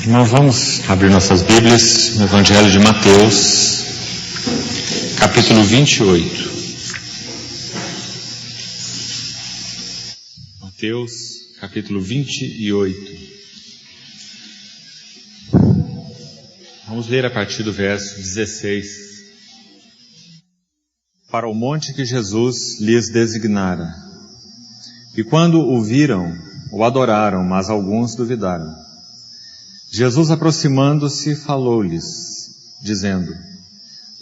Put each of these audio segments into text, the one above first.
Nós vamos abrir nossas Bíblias no Evangelho de Mateus, capítulo 28. Mateus, capítulo 28. Vamos ler a partir do verso 16. Para o monte que Jesus lhes designara. E quando o viram, o adoraram, mas alguns duvidaram. Jesus, aproximando-se, falou-lhes, dizendo: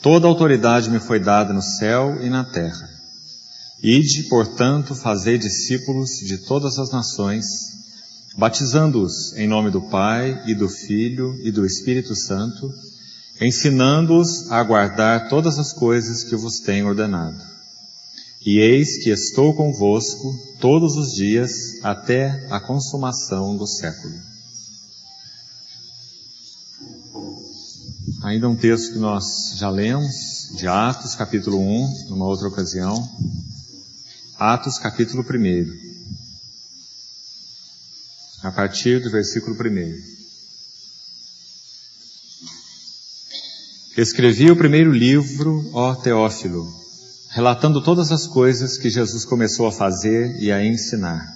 Toda autoridade me foi dada no céu e na terra. Ide, portanto, fazei discípulos de todas as nações, batizando-os em nome do Pai e do Filho e do Espírito Santo, ensinando-os a guardar todas as coisas que vos tenho ordenado. E eis que estou convosco todos os dias até a consumação do século. Ainda um texto que nós já lemos, de Atos, capítulo 1, numa outra ocasião. Atos, capítulo 1. A partir do versículo 1. Escrevi o primeiro livro, ó Teófilo, relatando todas as coisas que Jesus começou a fazer e a ensinar,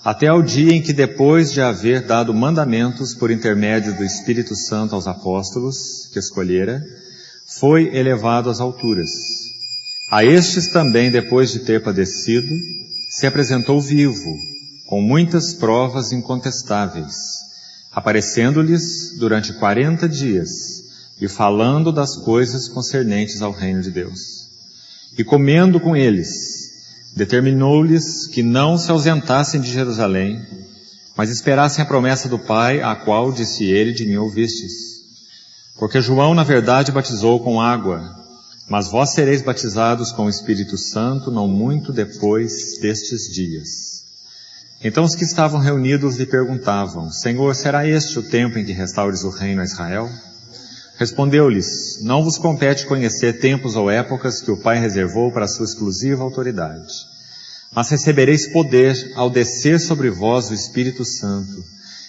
até ao dia em que, depois de haver dado mandamentos por intermédio do Espírito Santo aos apóstolos que escolhera, foi elevado às alturas. A estes também, depois de ter padecido, se apresentou vivo, com muitas provas incontestáveis, aparecendo-lhes durante 40 dias e falando das coisas concernentes ao reino de Deus. E comendo com eles, determinou-lhes que não se ausentassem de Jerusalém, mas esperassem a promessa do Pai, a qual, disse ele, de mim ouvistes. Porque João, na verdade, batizou com água, mas vós sereis batizados com o Espírito Santo não muito depois destes dias. Então os que estavam reunidos lhe perguntavam: Senhor, será este o tempo em que restaures o reino a Israel? Respondeu-lhes: Não vos compete conhecer tempos ou épocas que o Pai reservou para a sua exclusiva autoridade. Mas recebereis poder ao descer sobre vós o Espírito Santo,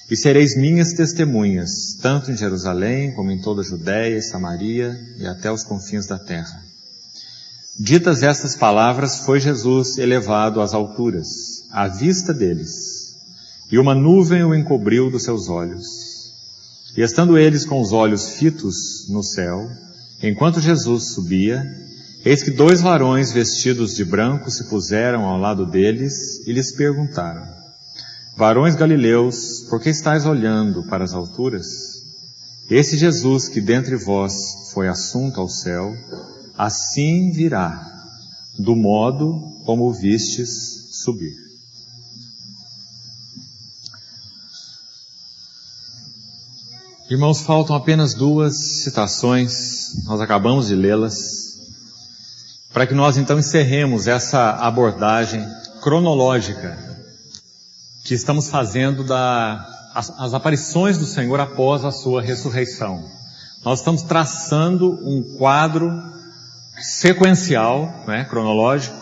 e sereis minhas testemunhas, tanto em Jerusalém como em toda a Judéia e Samaria e até os confins da terra. Ditas estas palavras, foi Jesus elevado às alturas, à vista deles, e uma nuvem o encobriu dos seus olhos. E estando eles com os olhos fitos no céu, enquanto Jesus subia, eis que 2 varões vestidos de branco se puseram ao lado deles e lhes perguntaram: Varões galileus, por que estáis olhando para as alturas? Esse Jesus que dentre vós foi assunto ao céu, assim virá, do modo como o vistes subir. Irmãos, faltam apenas 2 citações, nós acabamos de lê-las, para que nós então encerremos essa abordagem cronológica que estamos fazendo das aparições do Senhor após a sua ressurreição. Nós estamos traçando um quadro sequencial, cronológico,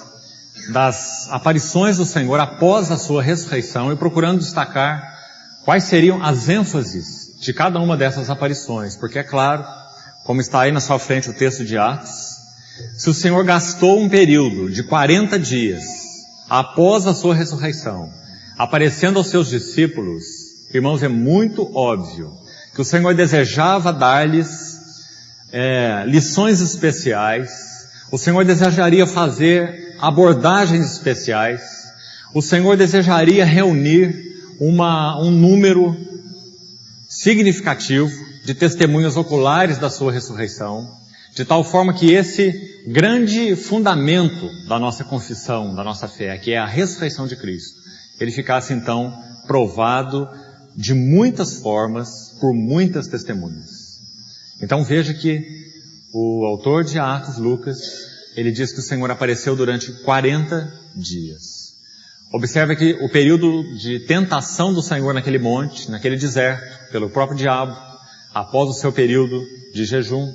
das aparições do Senhor após a sua ressurreição e procurando destacar quais seriam as ênfases de cada uma dessas aparições, porque é claro, como está aí na sua frente o texto de Atos, se o Senhor gastou um período de 40 dias após a sua ressurreição, aparecendo aos seus discípulos, irmãos, é muito óbvio que o Senhor desejava dar-lhes lições especiais, o Senhor desejaria fazer abordagens especiais, o Senhor desejaria reunir um número significativo de testemunhas oculares da sua ressurreição, de tal forma que esse grande fundamento da nossa confissão, da nossa fé, que é a ressurreição de Cristo, ele ficasse então provado de muitas formas, por muitas testemunhas. Então veja que o autor de Atos, Lucas, ele diz que o Senhor apareceu durante 40 dias. Observe que o período de tentação do Senhor naquele monte, naquele deserto, pelo próprio diabo, após o seu período de jejum,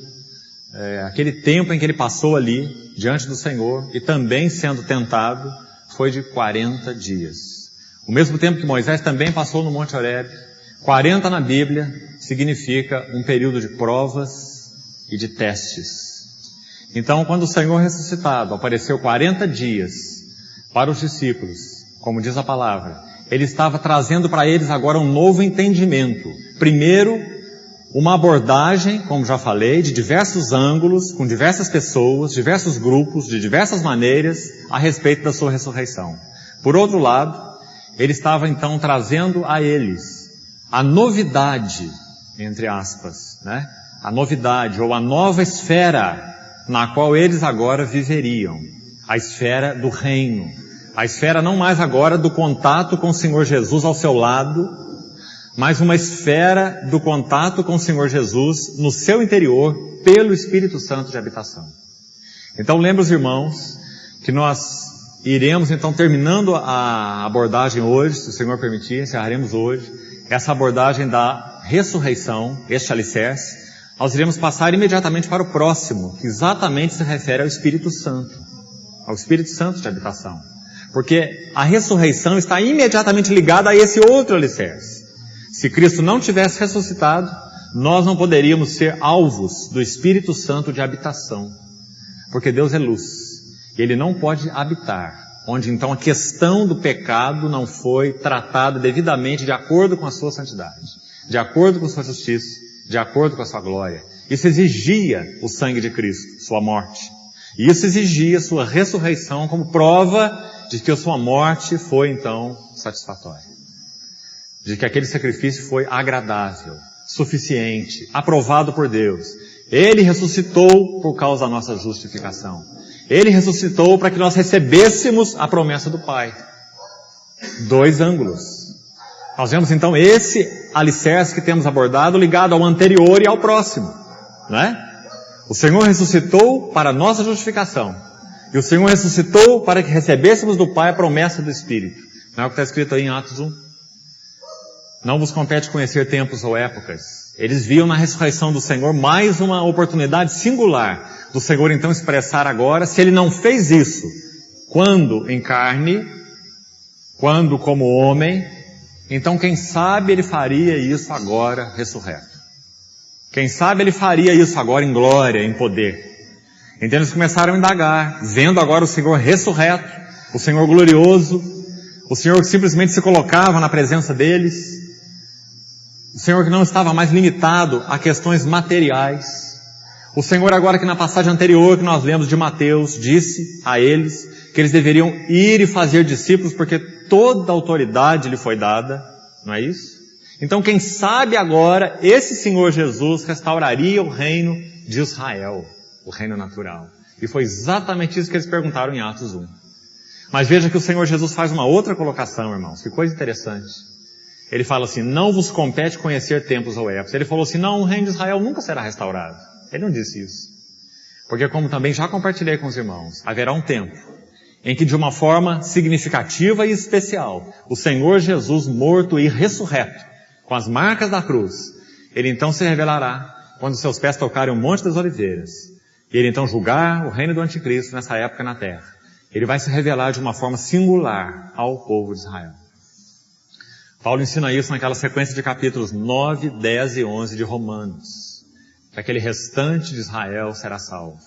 aquele tempo em que ele passou ali, diante do Senhor, e também sendo tentado, foi de 40 dias. O mesmo tempo que Moisés também passou no Monte Horebe, 40 na Bíblia significa um período de provas e de testes. Então, quando o Senhor ressuscitado apareceu 40 dias para os discípulos, como diz a palavra, Ele estava trazendo para eles agora um novo entendimento. Primeiro, uma abordagem, como já falei, de diversos ângulos, com diversas pessoas, diversos grupos, de diversas maneiras, a respeito da sua ressurreição. Por outro lado, Ele estava então trazendo a eles a novidade, entre aspas, né? A novidade ou a nova esfera na qual eles agora viveriam. A esfera do reino. A esfera não mais agora do contato com o Senhor Jesus ao seu lado, mas uma esfera do contato com o Senhor Jesus no seu interior pelo Espírito Santo de habitação. Então lembra os irmãos que nós iremos então terminando a abordagem hoje, se o Senhor permitir, encerraremos hoje, essa abordagem da ressurreição, este alicerce. Nós iremos passar imediatamente para o próximo, que exatamente se refere ao Espírito Santo, ao Espírito Santo de habitação. Porque a ressurreição está imediatamente ligada a esse outro alicerce. Se Cristo não tivesse ressuscitado, nós não poderíamos ser alvos do Espírito Santo de habitação. Porque Deus é luz, e Ele não pode habitar, onde então a questão do pecado não foi tratada devidamente de acordo com a sua santidade, de acordo com a sua justiça, de acordo com a sua glória. Isso exigia o sangue de Cristo, sua morte. E isso exigia sua ressurreição como prova de que a sua morte foi então satisfatória. De que aquele sacrifício foi agradável, suficiente, aprovado por Deus. Ele ressuscitou por causa da nossa justificação. Ele ressuscitou para que nós recebêssemos a promessa do Pai. Dois ângulos. Nós vemos então esse alicerce que temos abordado ligado ao anterior e ao próximo, não é? O Senhor ressuscitou para a nossa justificação. E o Senhor ressuscitou para que recebêssemos do Pai a promessa do Espírito. Não é o que está escrito aí em Atos 1? Não vos compete conhecer tempos ou épocas. Eles viam na ressurreição do Senhor mais uma oportunidade singular do Senhor então expressar agora, se Ele não fez isso, quando em carne, quando como homem, então quem sabe Ele faria isso agora ressurreto. Quem sabe Ele faria isso agora em glória, em poder. Então eles começaram a indagar, vendo agora o Senhor ressurreto, o Senhor glorioso, o Senhor que simplesmente se colocava na presença deles, o Senhor que não estava mais limitado a questões materiais. O Senhor agora que na passagem anterior que nós lemos de Mateus, disse a eles que eles deveriam ir e fazer discípulos porque toda a autoridade lhe foi dada, não é isso? Então quem sabe agora esse Senhor Jesus restauraria o reino de Israel, o reino natural. E foi exatamente isso que eles perguntaram em Atos 1. Mas veja que o Senhor Jesus faz uma outra colocação, irmãos, que coisa interessante. Ele fala assim, não vos compete conhecer tempos ou épocas. Ele falou assim, não, o reino de Israel nunca será restaurado. Ele não disse isso. Porque como também já compartilhei com os irmãos, haverá um tempo em que de uma forma significativa e especial, o Senhor Jesus morto e ressurreto, com as marcas da cruz, Ele então se revelará quando seus pés tocarem o Monte das Oliveiras. E Ele então julgar o reino do Anticristo nessa época na terra. Ele vai se revelar de uma forma singular ao povo de Israel. Paulo ensina isso naquela sequência de capítulos 9, 10 e 11 de Romanos. Que aquele restante de Israel será salvo.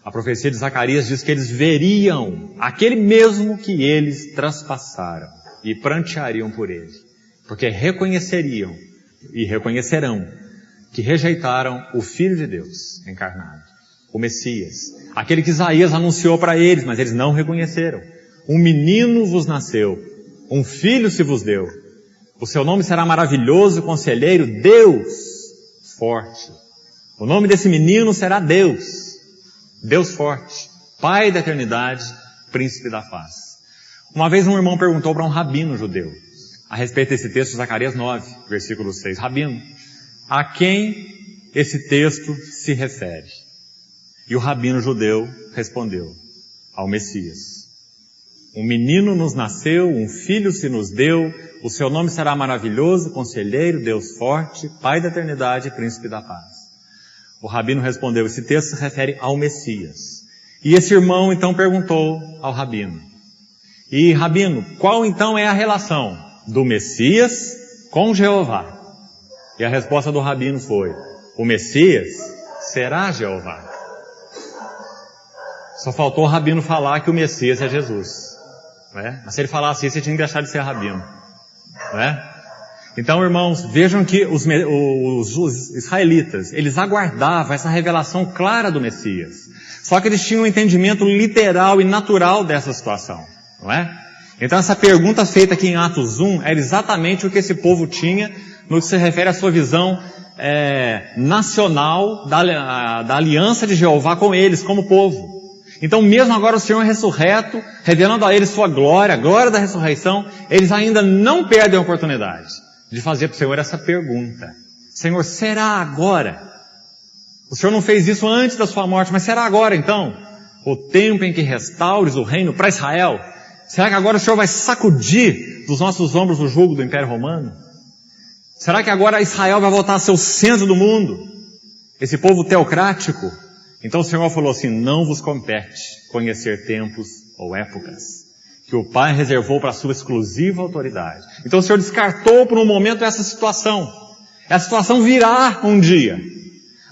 A profecia de Zacarias diz que eles veriam aquele mesmo que eles traspassaram e pranteariam por ele. Porque reconheceriam e reconhecerão que rejeitaram o Filho de Deus encarnado, o Messias. Aquele que Isaías anunciou para eles, mas eles não reconheceram. Um menino vos nasceu, um filho se vos deu. O seu nome será maravilhoso, conselheiro, Deus forte. O nome desse menino será Deus, Deus forte, Pai da eternidade, Príncipe da paz. Uma vez um irmão perguntou para um rabino judeu, a respeito desse texto de Zacarias 9, versículo 6. Rabino, a quem esse texto se refere? E o rabino judeu respondeu, ao Messias. Um menino nos nasceu, um filho se nos deu, o seu nome será maravilhoso, conselheiro, Deus forte, Pai da eternidade, Príncipe da paz. O rabino respondeu, esse texto se refere ao Messias. E esse irmão então perguntou ao rabino, e rabino, qual então é a relação do Messias com Jeová? E a resposta do rabino foi: o Messias será Jeová. Só faltou o rabino falar que o Messias é Jesus, né? Mas se ele falasse isso, ele tinha que deixar de ser rabino, né? Então, irmãos, vejam que os israelitas, eles aguardavam essa revelação clara do Messias. Só que eles tinham um entendimento literal e natural dessa situação, não é? Então essa pergunta feita aqui em Atos 1 era exatamente o que esse povo tinha no que se refere à sua visão nacional da aliança de Jeová com eles, como povo. Então mesmo agora o Senhor ressurreto, revelando a eles sua glória, a glória da ressurreição, eles ainda não perdem a oportunidade de fazer para o Senhor essa pergunta: Senhor, será agora? O Senhor não fez isso antes da sua morte, mas será agora então? O tempo em que restaures o reino para Israel? Será que agora o Senhor vai sacudir dos nossos ombros o jugo do Império Romano? Será que agora Israel vai voltar a ser o centro do mundo? Esse povo teocrático? Então o Senhor falou assim: não vos compete conhecer tempos ou épocas que o Pai reservou para a sua exclusiva autoridade. Então o Senhor descartou por um momento essa situação. Essa situação virá um dia.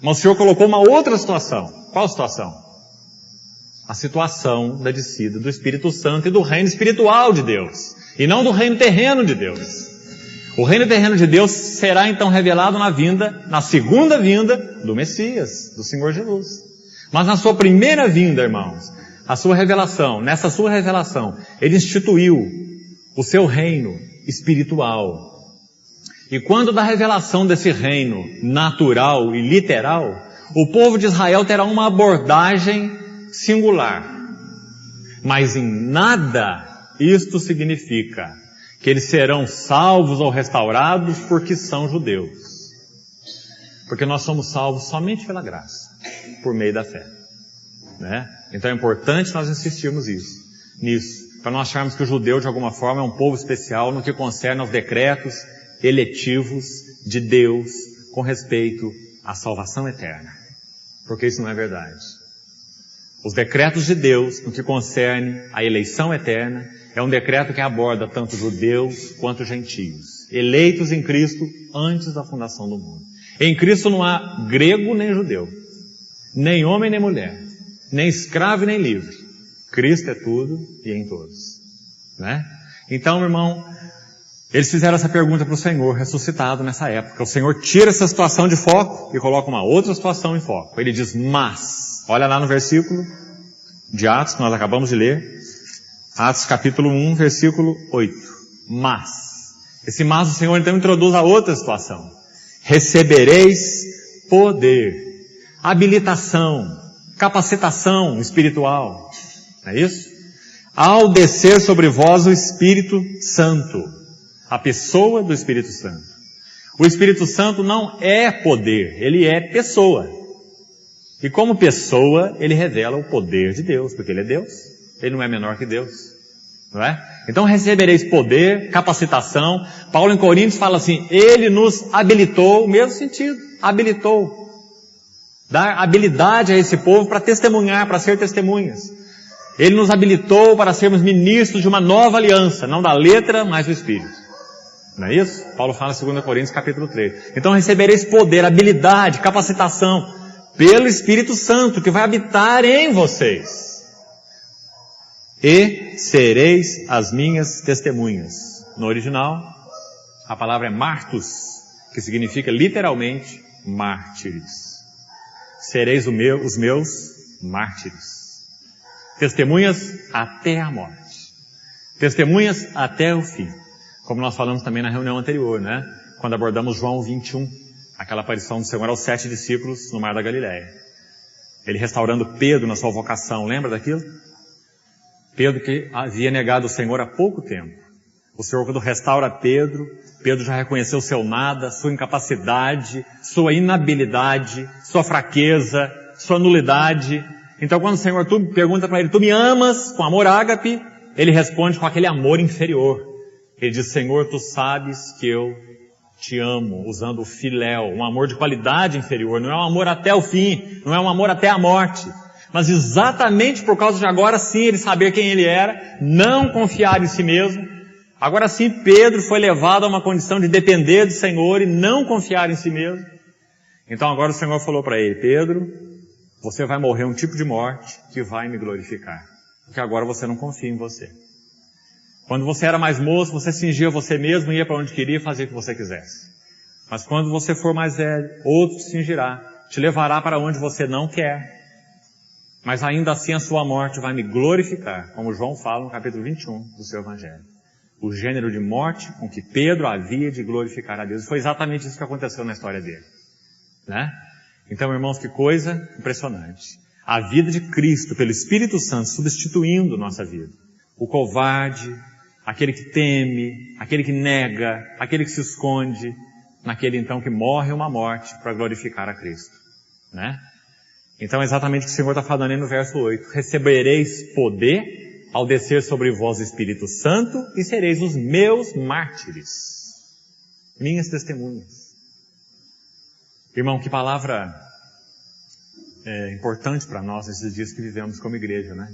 Mas o Senhor colocou uma outra situação. Qual situação? A situação da descida do Espírito Santo e do reino espiritual de Deus, e não do reino terreno de Deus. O reino terreno de Deus será então revelado na segunda vinda do Messias, do Senhor Jesus. Mas na sua primeira vinda, irmãos, nessa sua revelação, Ele instituiu o seu reino espiritual. E quando da revelação desse reino natural e literal, o povo de Israel terá uma abordagem singular. Mas em nada isto significa que eles serão salvos ou restaurados porque são judeus. Porque nós somos salvos somente pela graça, por meio da fé, né? Então é importante nós insistirmos nisso, para não acharmos que o judeu de alguma forma é um povo especial no que concerne aos decretos eletivos de Deus com respeito à salvação eterna. Porque isso não é verdade. Os decretos de Deus no que concerne à eleição eterna é um decreto que aborda tanto judeus quanto gentios, eleitos em Cristo antes da fundação do mundo. Em Cristo não há grego nem judeu, nem homem nem mulher, nem escravo nem livre. Cristo é tudo e em todos, né? Então, meu irmão, eles fizeram essa pergunta para o Senhor ressuscitado nessa época. O Senhor tira essa situação de foco e coloca uma outra situação em foco. Ele diz: mas, olha lá no versículo de Atos que nós acabamos de ler, Atos capítulo 1, versículo 8. Mas, esse mas o Senhor então introduz a outra situação. Recebereis poder, habilitação, capacitação espiritual. Não é isso? Ao descer sobre vós o Espírito Santo, a pessoa do Espírito Santo. O Espírito Santo não é poder, ele é pessoa. E como pessoa, ele revela o poder de Deus, porque ele é Deus. Ele não é menor que Deus, não é? Então recebereis poder, capacitação. Paulo em Coríntios fala assim: ele nos habilitou, o mesmo sentido, habilitou. Dar habilidade a esse povo para testemunhar, para ser testemunhas. Ele nos habilitou para sermos ministros de uma nova aliança, não da letra, mas do Espírito. Não é isso? Paulo fala em 2 Coríntios capítulo 3. Então recebereis poder, habilidade, capacitação pelo Espírito Santo que vai habitar em vocês. E sereis as minhas testemunhas. No original, a palavra é martus, que significa literalmente mártires. Sereis os meus mártires. Testemunhas até a morte. Testemunhas até o fim. Como nós falamos também na reunião anterior, né? Quando abordamos João 21, aquela aparição do Senhor aos 7 discípulos no Mar da Galileia. Ele restaurando Pedro na sua vocação, lembra daquilo? Pedro que havia negado o Senhor há pouco tempo. O Senhor, quando restaura Pedro, Pedro já reconheceu seu nada, sua incapacidade, sua inabilidade, sua fraqueza, sua nulidade. Então quando o Senhor pergunta para ele: tu me amas com amor ágape? Ele responde com aquele amor inferior. Ele diz: Senhor, tu sabes que eu te amo, usando o filéu, um amor de qualidade inferior. Não é um amor até o fim, não é um amor até a morte. Mas exatamente por causa de agora sim ele saber quem ele era, não confiar em si mesmo, Agora sim, Pedro foi levado a uma condição de depender do Senhor e não confiar em si mesmo. Então agora o Senhor falou para ele: Pedro, você vai morrer um tipo de morte que vai me glorificar, porque agora você não confia em você. Quando você era mais moço, você cingia você mesmo, ia para onde queria e fazia o que você quisesse. Mas quando você for mais velho, outro te cingirá, te levará para onde você não quer. Mas ainda assim a sua morte vai me glorificar, como João fala no capítulo 21 do seu Evangelho. O gênero de morte com que Pedro havia de glorificar a Deus. Foi exatamente isso que aconteceu na história dele, né? Então, irmãos, que coisa impressionante. A vida de Cristo, pelo Espírito Santo, substituindo nossa vida. O covarde, aquele que teme, aquele que nega, aquele que se esconde, naquele então que morre uma morte para glorificar a Cristo, né? Então é exatamente o que o Senhor está falando aí no verso 8. Recebereis poder ao descer sobre vós o Espírito Santo e sereis os meus mártires, minhas testemunhas. Irmão, que palavra importante para nós nesses dias que vivemos como igreja, né?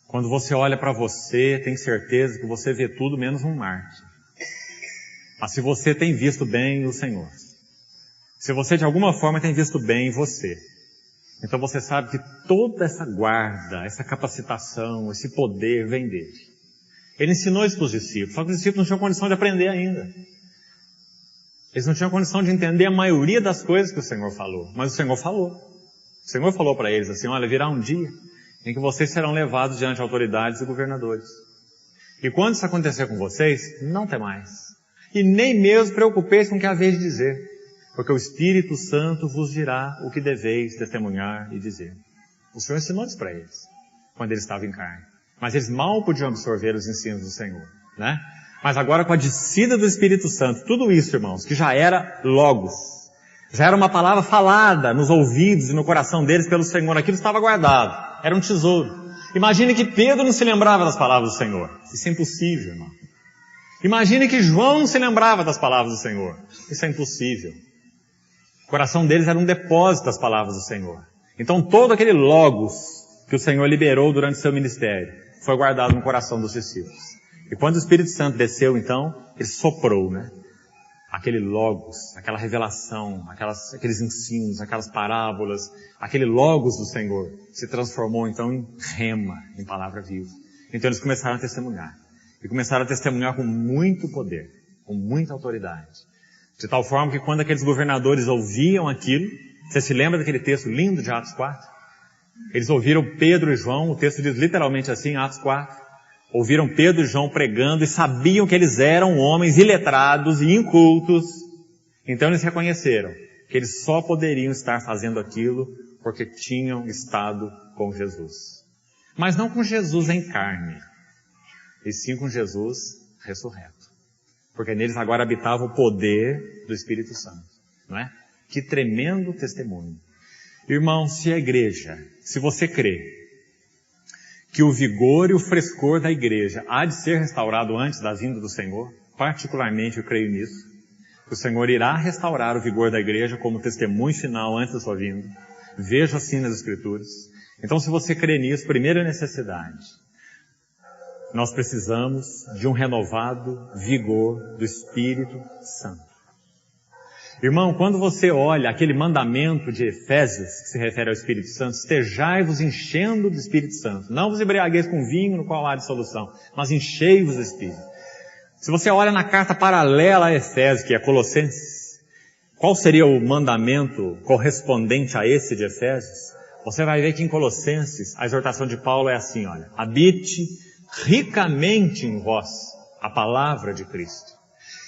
Quando você olha para você, tem certeza que você vê tudo menos um mártir. Mas se você tem visto bem o Senhor, se você de alguma forma tem visto bem você, então você sabe que toda essa guarda, essa capacitação, esse poder vem dele. Ele ensinou isso para os discípulos, só que os discípulos não tinham condição de aprender ainda. Eles não tinham condição de entender a maioria das coisas que o Senhor falou, mas o Senhor falou. O Senhor falou para eles assim: olha, virá um dia em que vocês serão levados diante de autoridades e governadores. E quando isso acontecer com vocês, não tem mais. E nem mesmo preocupeis com o que haver de dizer, porque o Espírito Santo vos dirá o que deveis testemunhar e dizer. O Senhor ensinou isso para eles, quando eles estavam em carne. Mas eles mal podiam absorver os ensinos do Senhor, né? Mas agora com a descida do Espírito Santo, tudo isso, irmãos, que já era logos, já era uma palavra falada nos ouvidos e no coração deles pelo Senhor, aquilo estava guardado, era um tesouro. Imagine que Pedro não se lembrava das palavras do Senhor. Isso é impossível, irmão. Imagine que João não se lembrava das palavras do Senhor. Isso é impossível. O coração deles era um depósito das palavras do Senhor. Então todo aquele logos que o Senhor liberou durante seu ministério foi guardado no coração dos discípulos. E quando o Espírito Santo desceu, então, ele soprou, né? Aquele logos, aquela revelação, aqueles ensinos, aquelas parábolas, aquele logos do Senhor se transformou então em rema, em palavra viva. Então eles começaram a testemunhar. E começaram a testemunhar com muito poder, com muita autoridade. De tal forma que quando aqueles governadores ouviam aquilo, você se lembra daquele texto lindo de Atos 4? Eles ouviram Pedro e João, o texto diz literalmente assim, Atos 4. Ouviram Pedro e João pregando e sabiam que eles eram homens iletrados e incultos. Então eles reconheceram que eles só poderiam estar fazendo aquilo porque tinham estado com Jesus. Mas não com Jesus em carne, e sim com Jesus ressurreto. Porque neles agora habitava o poder do Espírito Santo, não é? Que tremendo testemunho. Irmão, se a igreja, se você crê que o vigor e o frescor da igreja há de ser restaurado antes da vinda do Senhor, particularmente eu creio nisso, que o Senhor irá restaurar o vigor da igreja como testemunho final antes da sua vinda. Veja assim nas Escrituras. Então, se você crê nisso, primeira necessidade, nós precisamos de um renovado vigor do Espírito Santo. Irmão, quando você olha aquele mandamento de Efésios, que se refere ao Espírito Santo, estejai-vos enchendo do Espírito Santo. Não vos embriagueis com vinho no qual há dissolução, mas enchei-vos do Espírito. Se você olha na carta paralela a Efésios, que é Colossenses, qual seria o mandamento correspondente a esse de Efésios? Você vai ver que em Colossenses, a exortação de Paulo é assim, olha, habite ricamente em vós a palavra de Cristo.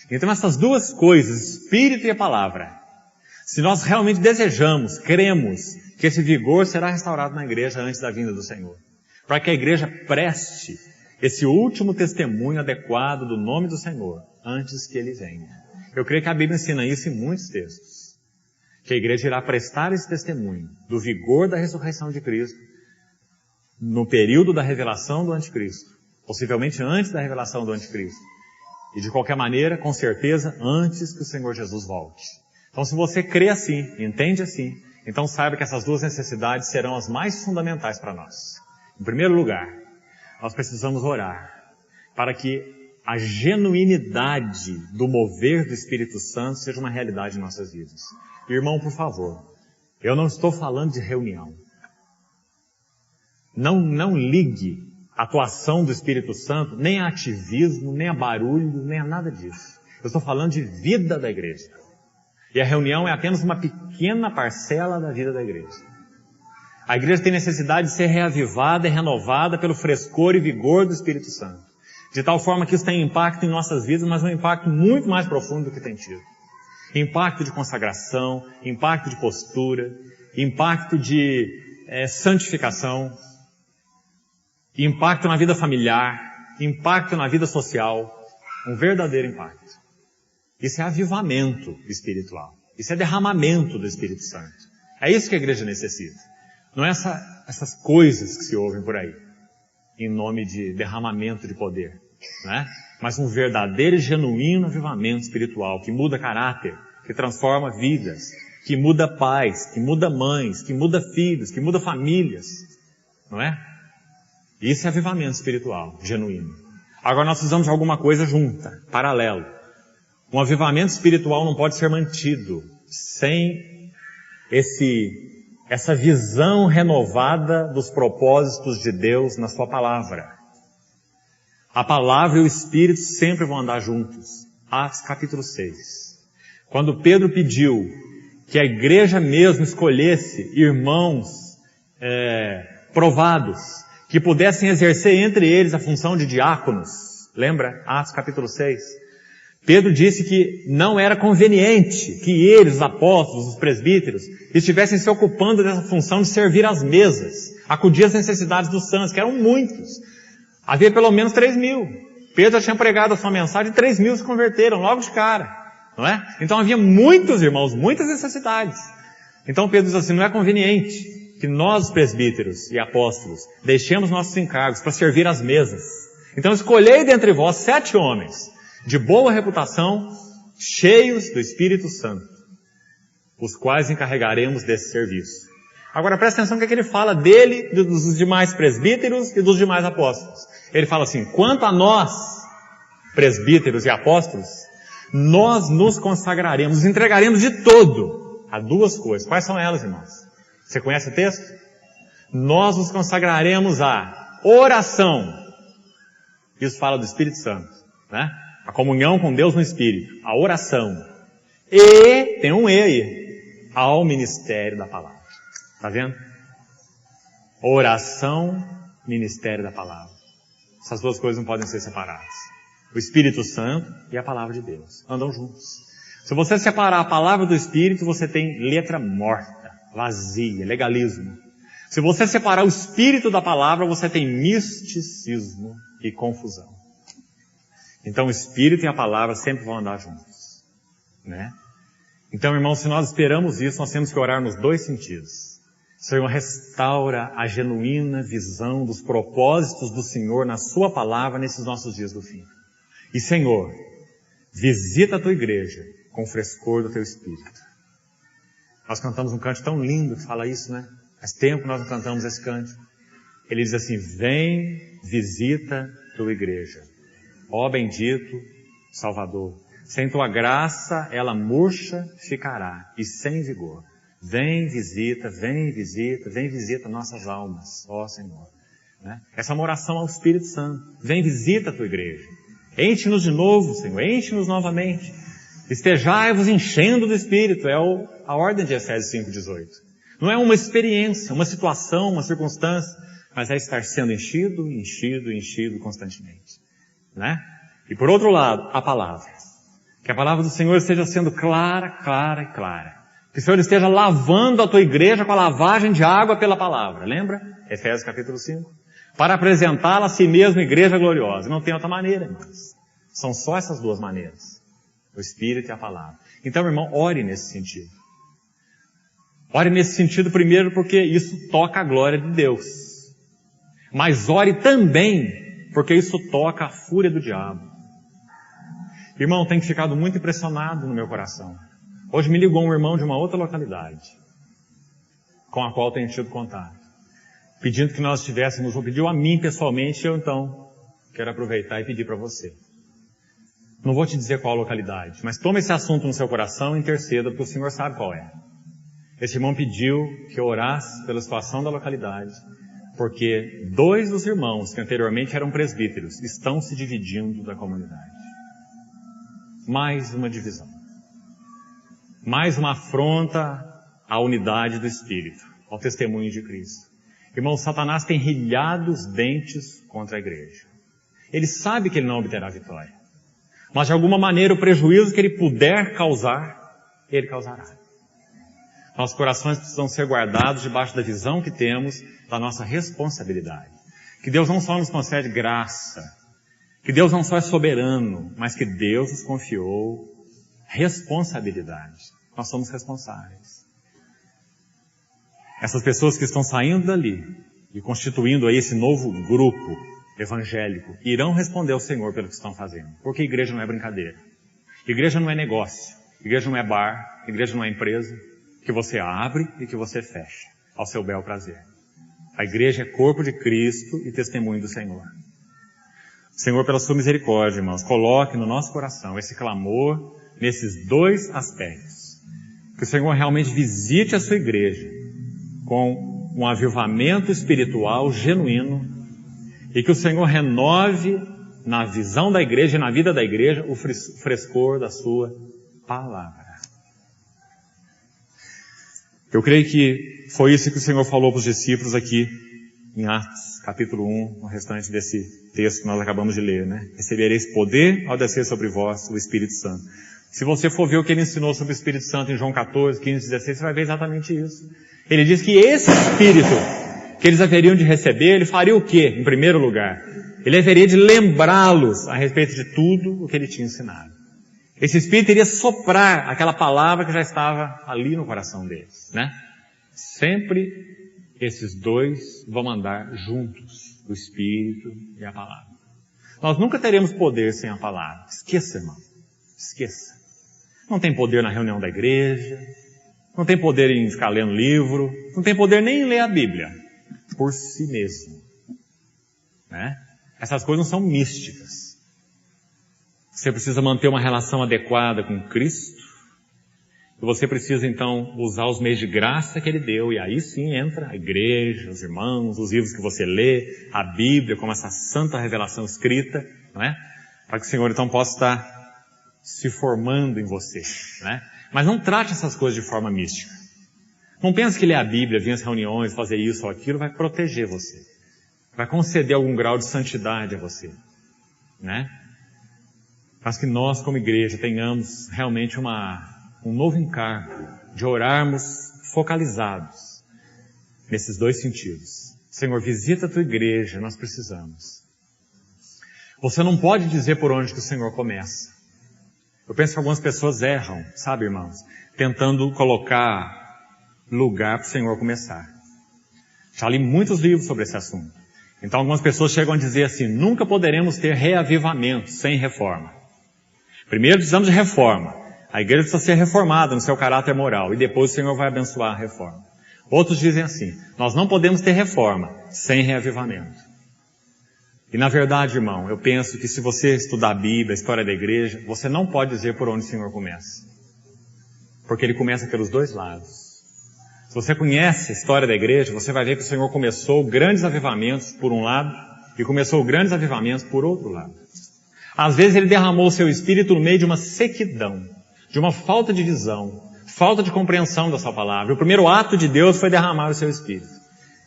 Então essas duas coisas, Espírito e a palavra, se nós realmente desejamos, cremos que esse vigor será restaurado na igreja antes da vinda do Senhor, para que a igreja preste esse último testemunho adequado do nome do Senhor antes que ele venha. Eu creio que a Bíblia ensina isso em muitos textos, que a igreja irá prestar esse testemunho do vigor da ressurreição de Cristo no período da revelação do anticristo, possivelmente antes da revelação do anticristo. E de qualquer maneira, com certeza, antes que o Senhor Jesus volte. Então se você crê assim, entende assim, então saiba que essas duas necessidades serão as mais fundamentais para nós. Em primeiro lugar, nós precisamos orar para que a genuinidade do mover do Espírito Santo seja uma realidade em nossas vidas. Irmão, por favor, eu não estou falando de reunião. Não ligue a atuação do Espírito Santo nem a ativismo, nem a barulho, nem a nada disso. Eu estou falando de vida da igreja. E a reunião é apenas uma pequena parcela da vida da igreja. A igreja tem necessidade de ser reavivada e renovada pelo frescor e vigor do Espírito Santo. De tal forma que isso tem impacto em nossas vidas, mas um impacto muito mais profundo do que tem tido. Impacto de consagração, impacto de postura, impacto de santificação, impacto na vida familiar, impacto na vida social, um verdadeiro impacto. Isso é avivamento espiritual. Isso é derramamento do Espírito Santo. É isso que a igreja necessita. Não é essas coisas que se ouvem por aí, em nome de derramamento de poder, né? Mas um verdadeiro e genuíno avivamento espiritual, que muda caráter, que transforma vidas, que muda pais, que muda mães, que muda filhos, que muda famílias, não é? Isso é avivamento espiritual, genuíno. Agora nós precisamos de alguma coisa junta, paralelo. Um avivamento espiritual não pode ser mantido sem essa visão renovada dos propósitos de Deus na sua palavra. A palavra e o Espírito sempre vão andar juntos. Atos capítulo 6. Quando Pedro pediu que a igreja mesmo escolhesse irmãos provados, que pudessem exercer entre eles a função de diáconos. Lembra? Atos capítulo 6. Pedro disse que não era conveniente que eles, os apóstolos, os presbíteros, estivessem se ocupando dessa função de servir às mesas, acudir às necessidades dos santos, que eram muitos. Havia pelo menos 3.000. Pedro já tinha pregado a sua mensagem e 3.000 se converteram logo de cara, não é? Então havia muitos irmãos, muitas necessidades. Então Pedro diz assim, não é conveniente que nós, presbíteros e apóstolos, deixemos nossos encargos para servir às mesas. Então escolhei dentre vós 7 homens, de boa reputação, cheios do Espírito Santo, os quais encarregaremos desse serviço. Agora presta atenção no que ele fala dele, dos demais presbíteros e dos demais apóstolos. Ele fala assim, quanto a nós, presbíteros e apóstolos, nós nos consagraremos, nos entregaremos de todo a 2 coisas. Quais são elas, irmãos? Você conhece o texto? Nós nos consagraremos à oração. Isso fala do Espírito Santo, né? A comunhão com Deus no Espírito, a oração. E, tem um E aí, ao ministério da palavra. Está vendo? Oração, ministério da palavra. Essas 2 coisas não podem ser separadas. O Espírito Santo e a palavra de Deus andam juntos. Se você separar a palavra do Espírito, você tem letra morta, vazia, legalismo. Se você separar o Espírito da palavra, você tem misticismo e confusão. Então o Espírito e a palavra sempre vão andar juntos, né? Então, irmãos, se nós esperamos isso, nós temos que orar nos 2 sentidos. Senhor, restaura a genuína visão dos propósitos do Senhor na sua palavra nesses nossos dias do fim. E, Senhor, visita a tua igreja com o frescor do teu Espírito. Nós cantamos um canto tão lindo que fala isso, né? Faz tempo que nós não cantamos esse canto. Ele diz assim, vem, visita a tua igreja. Ó bendito Salvador, sem tua graça ela murcha ficará e sem vigor. Vem visita, vem visita, vem visita nossas almas, ó Senhor. Né? Essa é uma oração ao Espírito Santo. Vem visita a tua igreja. Enche-nos de novo, Senhor, enche-nos novamente. Estejai-vos enchendo do Espírito, é a ordem de Efésios 5:18. Não é uma experiência, uma situação, uma circunstância, mas é estar sendo enchido, enchido, enchido constantemente. Né? E por outro lado, a palavra. Que a palavra do Senhor esteja sendo clara, clara e clara. Que o Senhor esteja lavando a tua igreja com a lavagem de água pela palavra. Lembra? Efésios capítulo 5. Para apresentá-la a si mesmo, igreja gloriosa. Não tem outra maneira, irmãos. São só essas 2 maneiras. O Espírito e a palavra. Então, irmão, ore nesse sentido. Ore nesse sentido primeiro porque isso toca a glória de Deus. Mas ore também porque isso toca a fúria do diabo. Irmão, tenho ficado muito impressionado no meu coração. Hoje me ligou um irmão de uma outra localidade, com a qual tenho tido contato, pedindo que nós estivéssemos, pediu a mim pessoalmente, eu então quero aproveitar e pedir para você. Não vou te dizer qual a localidade, mas tome esse assunto no seu coração e interceda, porque o Senhor sabe qual é. Esse irmão pediu que eu orasse pela situação da localidade, porque 2 dos irmãos, que anteriormente eram presbíteros, estão se dividindo da comunidade. Mais uma divisão. Mais uma afronta à unidade do Espírito, ao testemunho de Cristo. Irmão, Satanás tem rilhado os dentes contra a igreja. Ele sabe que ele não obterá vitória. Mas de alguma maneira o prejuízo que ele puder causar, ele causará. Nossos corações precisam ser guardados debaixo da visão que temos da nossa responsabilidade. Que Deus não só nos concede graça, que Deus não só é soberano, mas que Deus nos confiou responsabilidade. Nós somos responsáveis. Essas pessoas que estão saindo dali e constituindo aí esse novo grupo evangélico irão responder ao Senhor pelo que estão fazendo. Porque igreja não é brincadeira. Igreja não é negócio. Igreja não é bar. Igreja não é empresa que você abre e que você fecha ao seu bel prazer. A igreja é corpo de Cristo e testemunho do Senhor. Senhor, pela sua misericórdia, irmãos, coloque no nosso coração esse clamor nesses 2 aspectos. Que o Senhor realmente visite a sua igreja com um avivamento espiritual genuíno e que o Senhor renove na visão da igreja e na vida da igreja o frescor da sua palavra. Eu creio que foi isso que o Senhor falou para os discípulos aqui em Atos, capítulo 1, no restante desse texto que nós acabamos de ler, né? Recebereis poder ao descer sobre vós o Espírito Santo. Se você for ver o que ele ensinou sobre o Espírito Santo em João 14, 15, 16, você vai ver exatamente isso. Ele diz que esse Espírito que eles haveriam de receber, ele faria o quê? Em primeiro lugar, ele haveria de lembrá-los a respeito de tudo o que ele tinha ensinado. Esse Espírito iria soprar aquela palavra que já estava ali no coração deles, né? Sempre esses 2 vão andar juntos, o Espírito e a palavra. Nós nunca teremos poder sem a palavra. Esqueça, irmão. Esqueça. Não tem poder na reunião da igreja, não tem poder em ficar lendo livro, não tem poder nem em ler a Bíblia, por si mesmo, né? Essas coisas não são místicas. Você precisa manter uma relação adequada com Cristo, e você precisa então usar os meios de graça que Ele deu, e aí sim entra a igreja, os irmãos, os livros que você lê, a Bíblia, como essa santa revelação escrita, não é? Para que o Senhor então possa estar se formando em você, né? Mas não trate essas coisas de forma mística. Não pense que ler a Bíblia, vir às reuniões, fazer isso ou aquilo vai proteger você. Vai conceder algum grau de santidade a você, né? Mas que nós, como igreja, tenhamos realmente um novo encargo de orarmos focalizados nesses 2 sentidos. Senhor, visita a tua igreja, nós precisamos. Você não pode dizer por onde que o Senhor começa. Eu penso que algumas pessoas erram, sabe, irmãos? Tentando colocar lugar para o Senhor começar. Já li muitos livros sobre esse assunto. Então algumas pessoas chegam a dizer assim, nunca poderemos ter reavivamento sem reforma. Primeiro precisamos de reforma. A igreja precisa ser reformada no seu caráter moral e depois o Senhor vai abençoar a reforma. Outros dizem assim, nós não podemos ter reforma sem reavivamento. E na verdade, irmão, eu penso que se você estudar a Bíblia, a história da igreja, você não pode dizer por onde o Senhor começa. Porque Ele começa pelos 2 lados. Se você conhece a história da igreja, você vai ver que o Senhor começou grandes avivamentos por um lado e começou grandes avivamentos por outro lado. Às vezes Ele derramou o seu Espírito no meio de uma sequidão, de uma falta de visão, falta de compreensão da sua palavra. O primeiro ato de Deus foi derramar o seu Espírito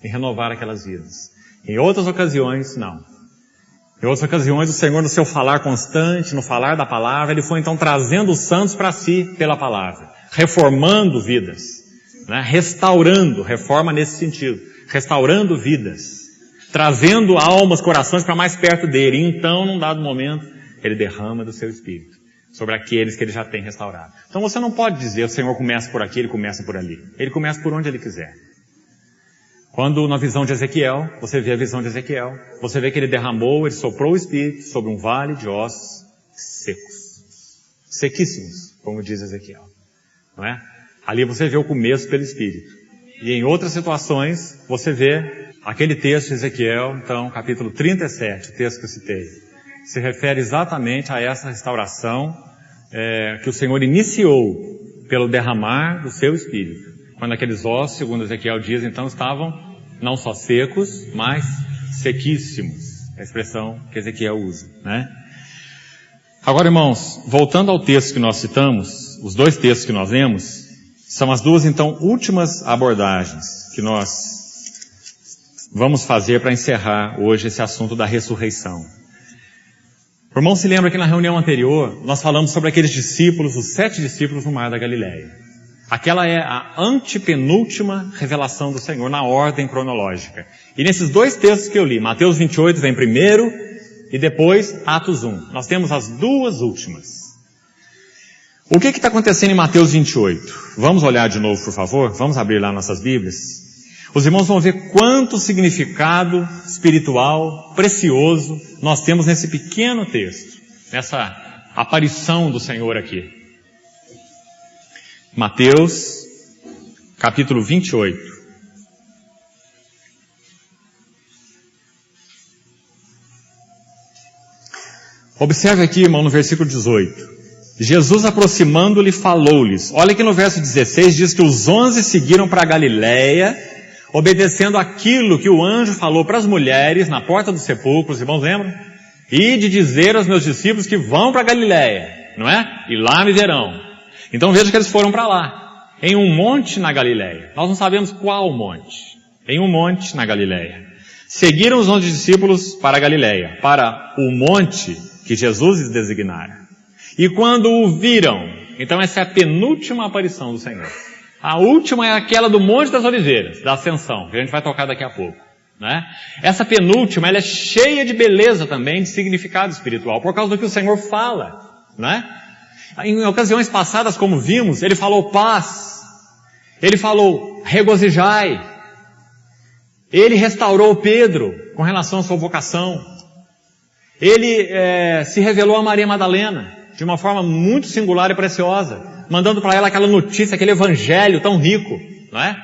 e renovar aquelas vidas. Em outras ocasiões, não. Em outras ocasiões, o Senhor, no seu falar constante, no falar da palavra, Ele foi então trazendo os santos para si pela palavra, reformando vidas, né? Restaurando, reforma nesse sentido, restaurando vidas, trazendo almas, corações para mais perto dele. E então, num dado momento, Ele derrama do seu Espírito sobre aqueles que Ele já tem restaurado. Então você não pode dizer, o Senhor começa por aqui, Ele começa por ali. Ele começa por onde Ele quiser. Quando na visão de Ezequiel, você vê a visão de Ezequiel, você vê que Ele derramou, Ele soprou o Espírito sobre um vale de ossos secos. Sequíssimos, como diz Ezequiel. Não é? Ali você vê o começo pelo Espírito. E em outras situações, você vê aquele texto de Ezequiel, então, capítulo 37, o texto que eu citei. se refere exatamente a essa restauração que o Senhor iniciou pelo derramar do seu Espírito. Quando aqueles ossos, segundo Ezequiel diz, então estavam não só secos, mas sequíssimos. É a expressão que Ezequiel usa, né? Agora, irmãos, voltando ao texto que nós citamos, os dois textos que nós lemos, são as duas, então, últimas abordagens que nós vamos fazer para encerrar hoje esse assunto da ressurreição. O irmão se lembra que na reunião anterior nós falamos sobre aqueles discípulos, os 7 discípulos no Mar da Galileia. Aquela é a antepenúltima revelação do Senhor na ordem cronológica. E nesses dois textos que eu li, Mateus 28 vem primeiro e depois Atos 1. Nós temos as duas últimas. O que está acontecendo em Mateus 28? Vamos olhar de novo, por favor? Vamos abrir lá nossas Bíblias. Os irmãos vão ver quanto significado espiritual precioso nós temos nesse pequeno texto, nessa aparição do Senhor aqui. Mateus, capítulo 28. Observe aqui, irmão, no versículo 18. Jesus, aproximando-lhe, falou-lhes. Olha que no verso 16 diz que os 11 seguiram para a Galileia, obedecendo aquilo que o anjo falou para as mulheres na porta do sepulcro. Os irmãos lembram? E de dizer aos meus discípulos que vão para a Galileia, não é? E lá me verão. Então veja que eles foram para lá, em um monte na Galileia. Nós não sabemos qual monte. Em um monte na Galileia. Seguiram os 11 discípulos para a Galileia, para o monte que Jesus lhes designara. E quando o viram, então essa é a penúltima aparição do Senhor. A última é aquela do Monte das Oliveiras, da Ascensão, que a gente vai tocar daqui a pouco, né? Essa penúltima, ela é cheia de beleza também, de significado espiritual, por causa do que o Senhor fala, né? Em ocasiões passadas, como vimos, Ele falou paz, Ele falou regozijai, Ele restaurou Pedro com relação à sua vocação, Ele se revelou a Maria Madalena de uma forma muito singular e preciosa, mandando para ela aquela notícia, aquele evangelho tão rico, não é?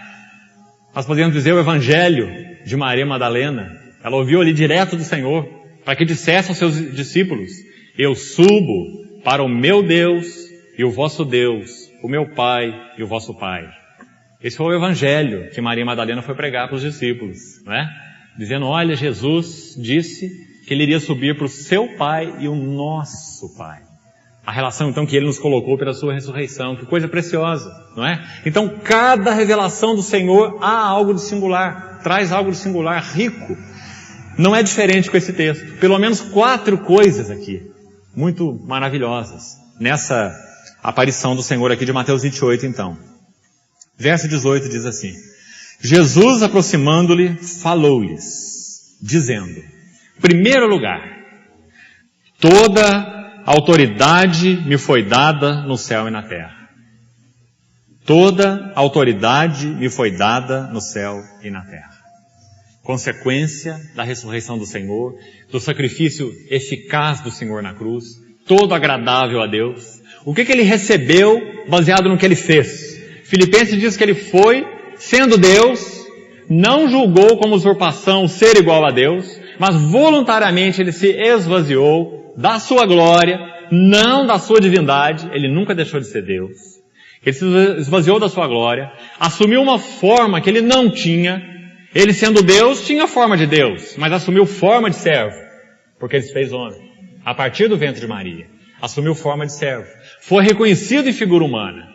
Nós podemos dizer o evangelho de Maria Madalena. Ela ouviu ali direto do Senhor, para que dissesse aos seus discípulos: eu subo para o meu Deus e o vosso Deus, o meu Pai e o vosso Pai. Esse foi o evangelho que Maria Madalena foi pregar para os discípulos, não é? Dizendo: olha, Jesus disse que Ele iria subir para o seu Pai e o nosso Pai. A relação, então, que Ele nos colocou pela sua ressurreição. Que coisa preciosa, não é? Então, cada revelação do Senhor há algo de singular. Traz algo de singular, rico. Não é diferente com esse texto. Pelo menos 4 coisas aqui, muito maravilhosas, nessa aparição do Senhor aqui de Mateus 28, então. Verso 18 diz assim: Jesus, aproximando-lhe, falou-lhes, dizendo, em primeiro lugar, toda autoridade me foi dada no céu e na terra. Toda autoridade me foi dada no céu e na terra. Consequência da ressurreição do Senhor, do sacrifício eficaz do Senhor na cruz, todo agradável a Deus. O que Ele recebeu baseado no que Ele fez? Filipenses diz que Ele foi, sendo Deus, não julgou como usurpação ser igual a Deus, mas voluntariamente Ele se esvaziou da sua glória, não da sua divindade. Ele nunca deixou de ser Deus. Ele se esvaziou da sua glória, assumiu uma forma que Ele não tinha. Ele, sendo Deus, tinha forma de Deus, mas assumiu forma de servo, porque Ele se fez homem, a partir do ventre de Maria. Assumiu forma de servo. Foi reconhecido em figura humana.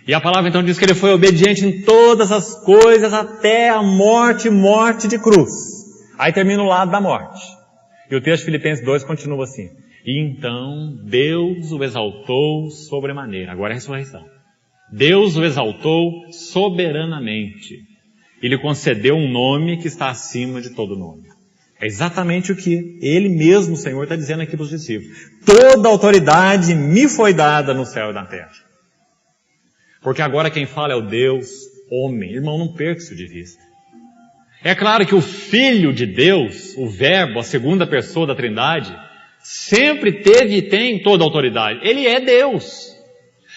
E a palavra então diz que Ele foi obediente em todas as coisas até a morte de cruz. Aí termina o lado da morte. E o texto de Filipenses 2 continua assim: e então Deus o exaltou sobremaneira. Agora é a ressurreição. Deus o exaltou soberanamente. E lhe concedeu um nome que está acima de todo nome. É exatamente o que Ele mesmo, o Senhor, está dizendo aqui para os discípulos. Toda autoridade me foi dada no céu e na terra. Porque agora quem fala é o Deus homem. Irmão, não perca isso de vista. É claro que o Filho de Deus, o Verbo, a segunda pessoa da Trindade, sempre teve e tem toda a autoridade. Ele é Deus.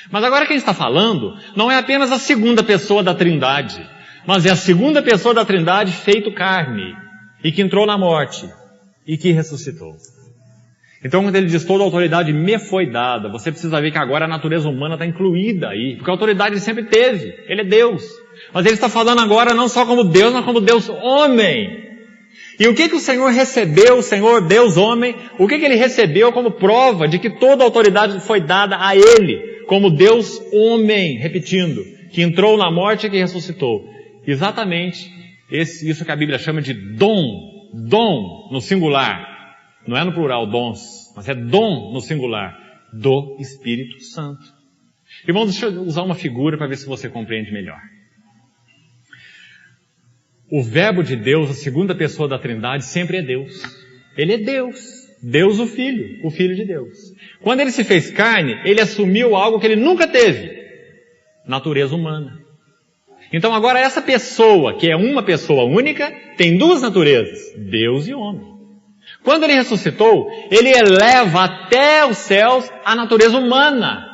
Mas agora quem está falando não é apenas a segunda pessoa da Trindade, mas é a segunda pessoa da Trindade feito carne, e que entrou na morte, e que ressuscitou. Então, quando ele diz toda a autoridade me foi dada, você precisa ver que agora a natureza humana está incluída aí, porque a autoridade ele sempre teve, ele é Deus. Mas ele está falando agora não só como Deus, mas como Deus homem. E o que o Senhor recebeu, o Senhor Deus homem, o que ele recebeu como prova de que toda a autoridade foi dada a ele, como Deus homem, repetindo, que entrou na morte e que ressuscitou. Exatamente isso que a Bíblia chama de dom no singular. Não é no plural, dons, mas é dom no singular, do Espírito Santo. Irmãos, deixa eu usar uma figura para ver se você compreende melhor. O Verbo de Deus, a segunda pessoa da Trindade, sempre é Deus. Ele é Deus. Deus o Filho de Deus. Quando ele se fez carne, ele assumiu algo que ele nunca teve. Natureza humana. Então agora essa pessoa, que é uma pessoa única, tem duas naturezas, Deus e homem. Quando ele ressuscitou, ele eleva até os céus a natureza humana.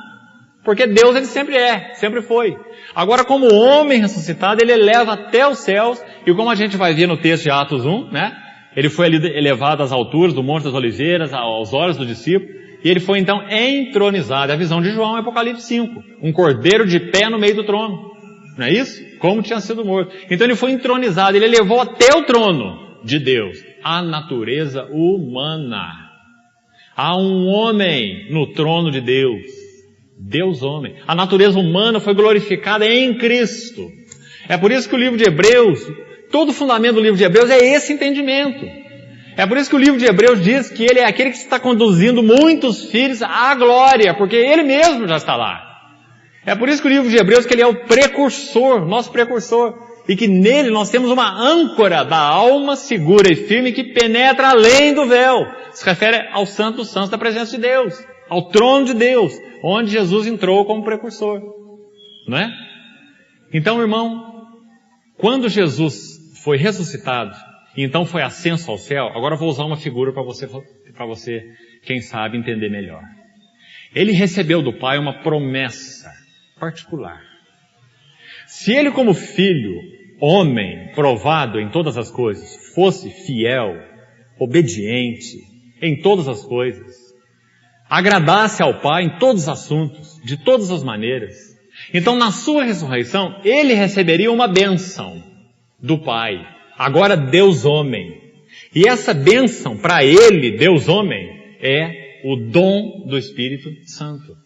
Porque Deus ele sempre foi. Agora como homem ressuscitado, ele eleva até os céus, e como a gente vai ver no texto de Atos 1, né? Ele foi elevado às alturas do Monte das Oliveiras, aos olhos do discípulo, e ele foi então entronizado. É a visão de João, Apocalipse 5. Um cordeiro de pé no meio do trono. Não é isso? Como tinha sido morto. Então ele foi entronizado, ele elevou até o trono de Deus, a natureza humana. Há um homem no trono de Deus. Deus homem. A natureza humana foi glorificada em Cristo. É por isso que o livro de Hebreus, todo o fundamento do livro de Hebreus é esse entendimento. É por isso que o livro de Hebreus diz que ele é aquele que está conduzindo muitos filhos à glória, porque ele mesmo já está lá. É por isso que o livro de Hebreus, que ele é o precursor, nosso precursor, e que nele nós temos uma âncora da alma segura e firme que penetra além do véu. Se refere ao Santo dos Santos da presença de Deus, ao trono de Deus, onde Jesus entrou como precursor. Não é? Então, irmão, quando Jesus foi ressuscitado, e então foi ascenso ao céu, agora eu vou usar uma figura para você, quem sabe, entender melhor. Ele recebeu do Pai uma promessa particular. Se ele como filho, homem, provado em todas as coisas, fosse fiel, obediente em todas as coisas, agradasse ao Pai em todos os assuntos, de todas as maneiras, então na sua ressurreição, ele receberia uma bênção do Pai, agora Deus homem. E essa bênção para ele, Deus homem, é o dom do Espírito Santo.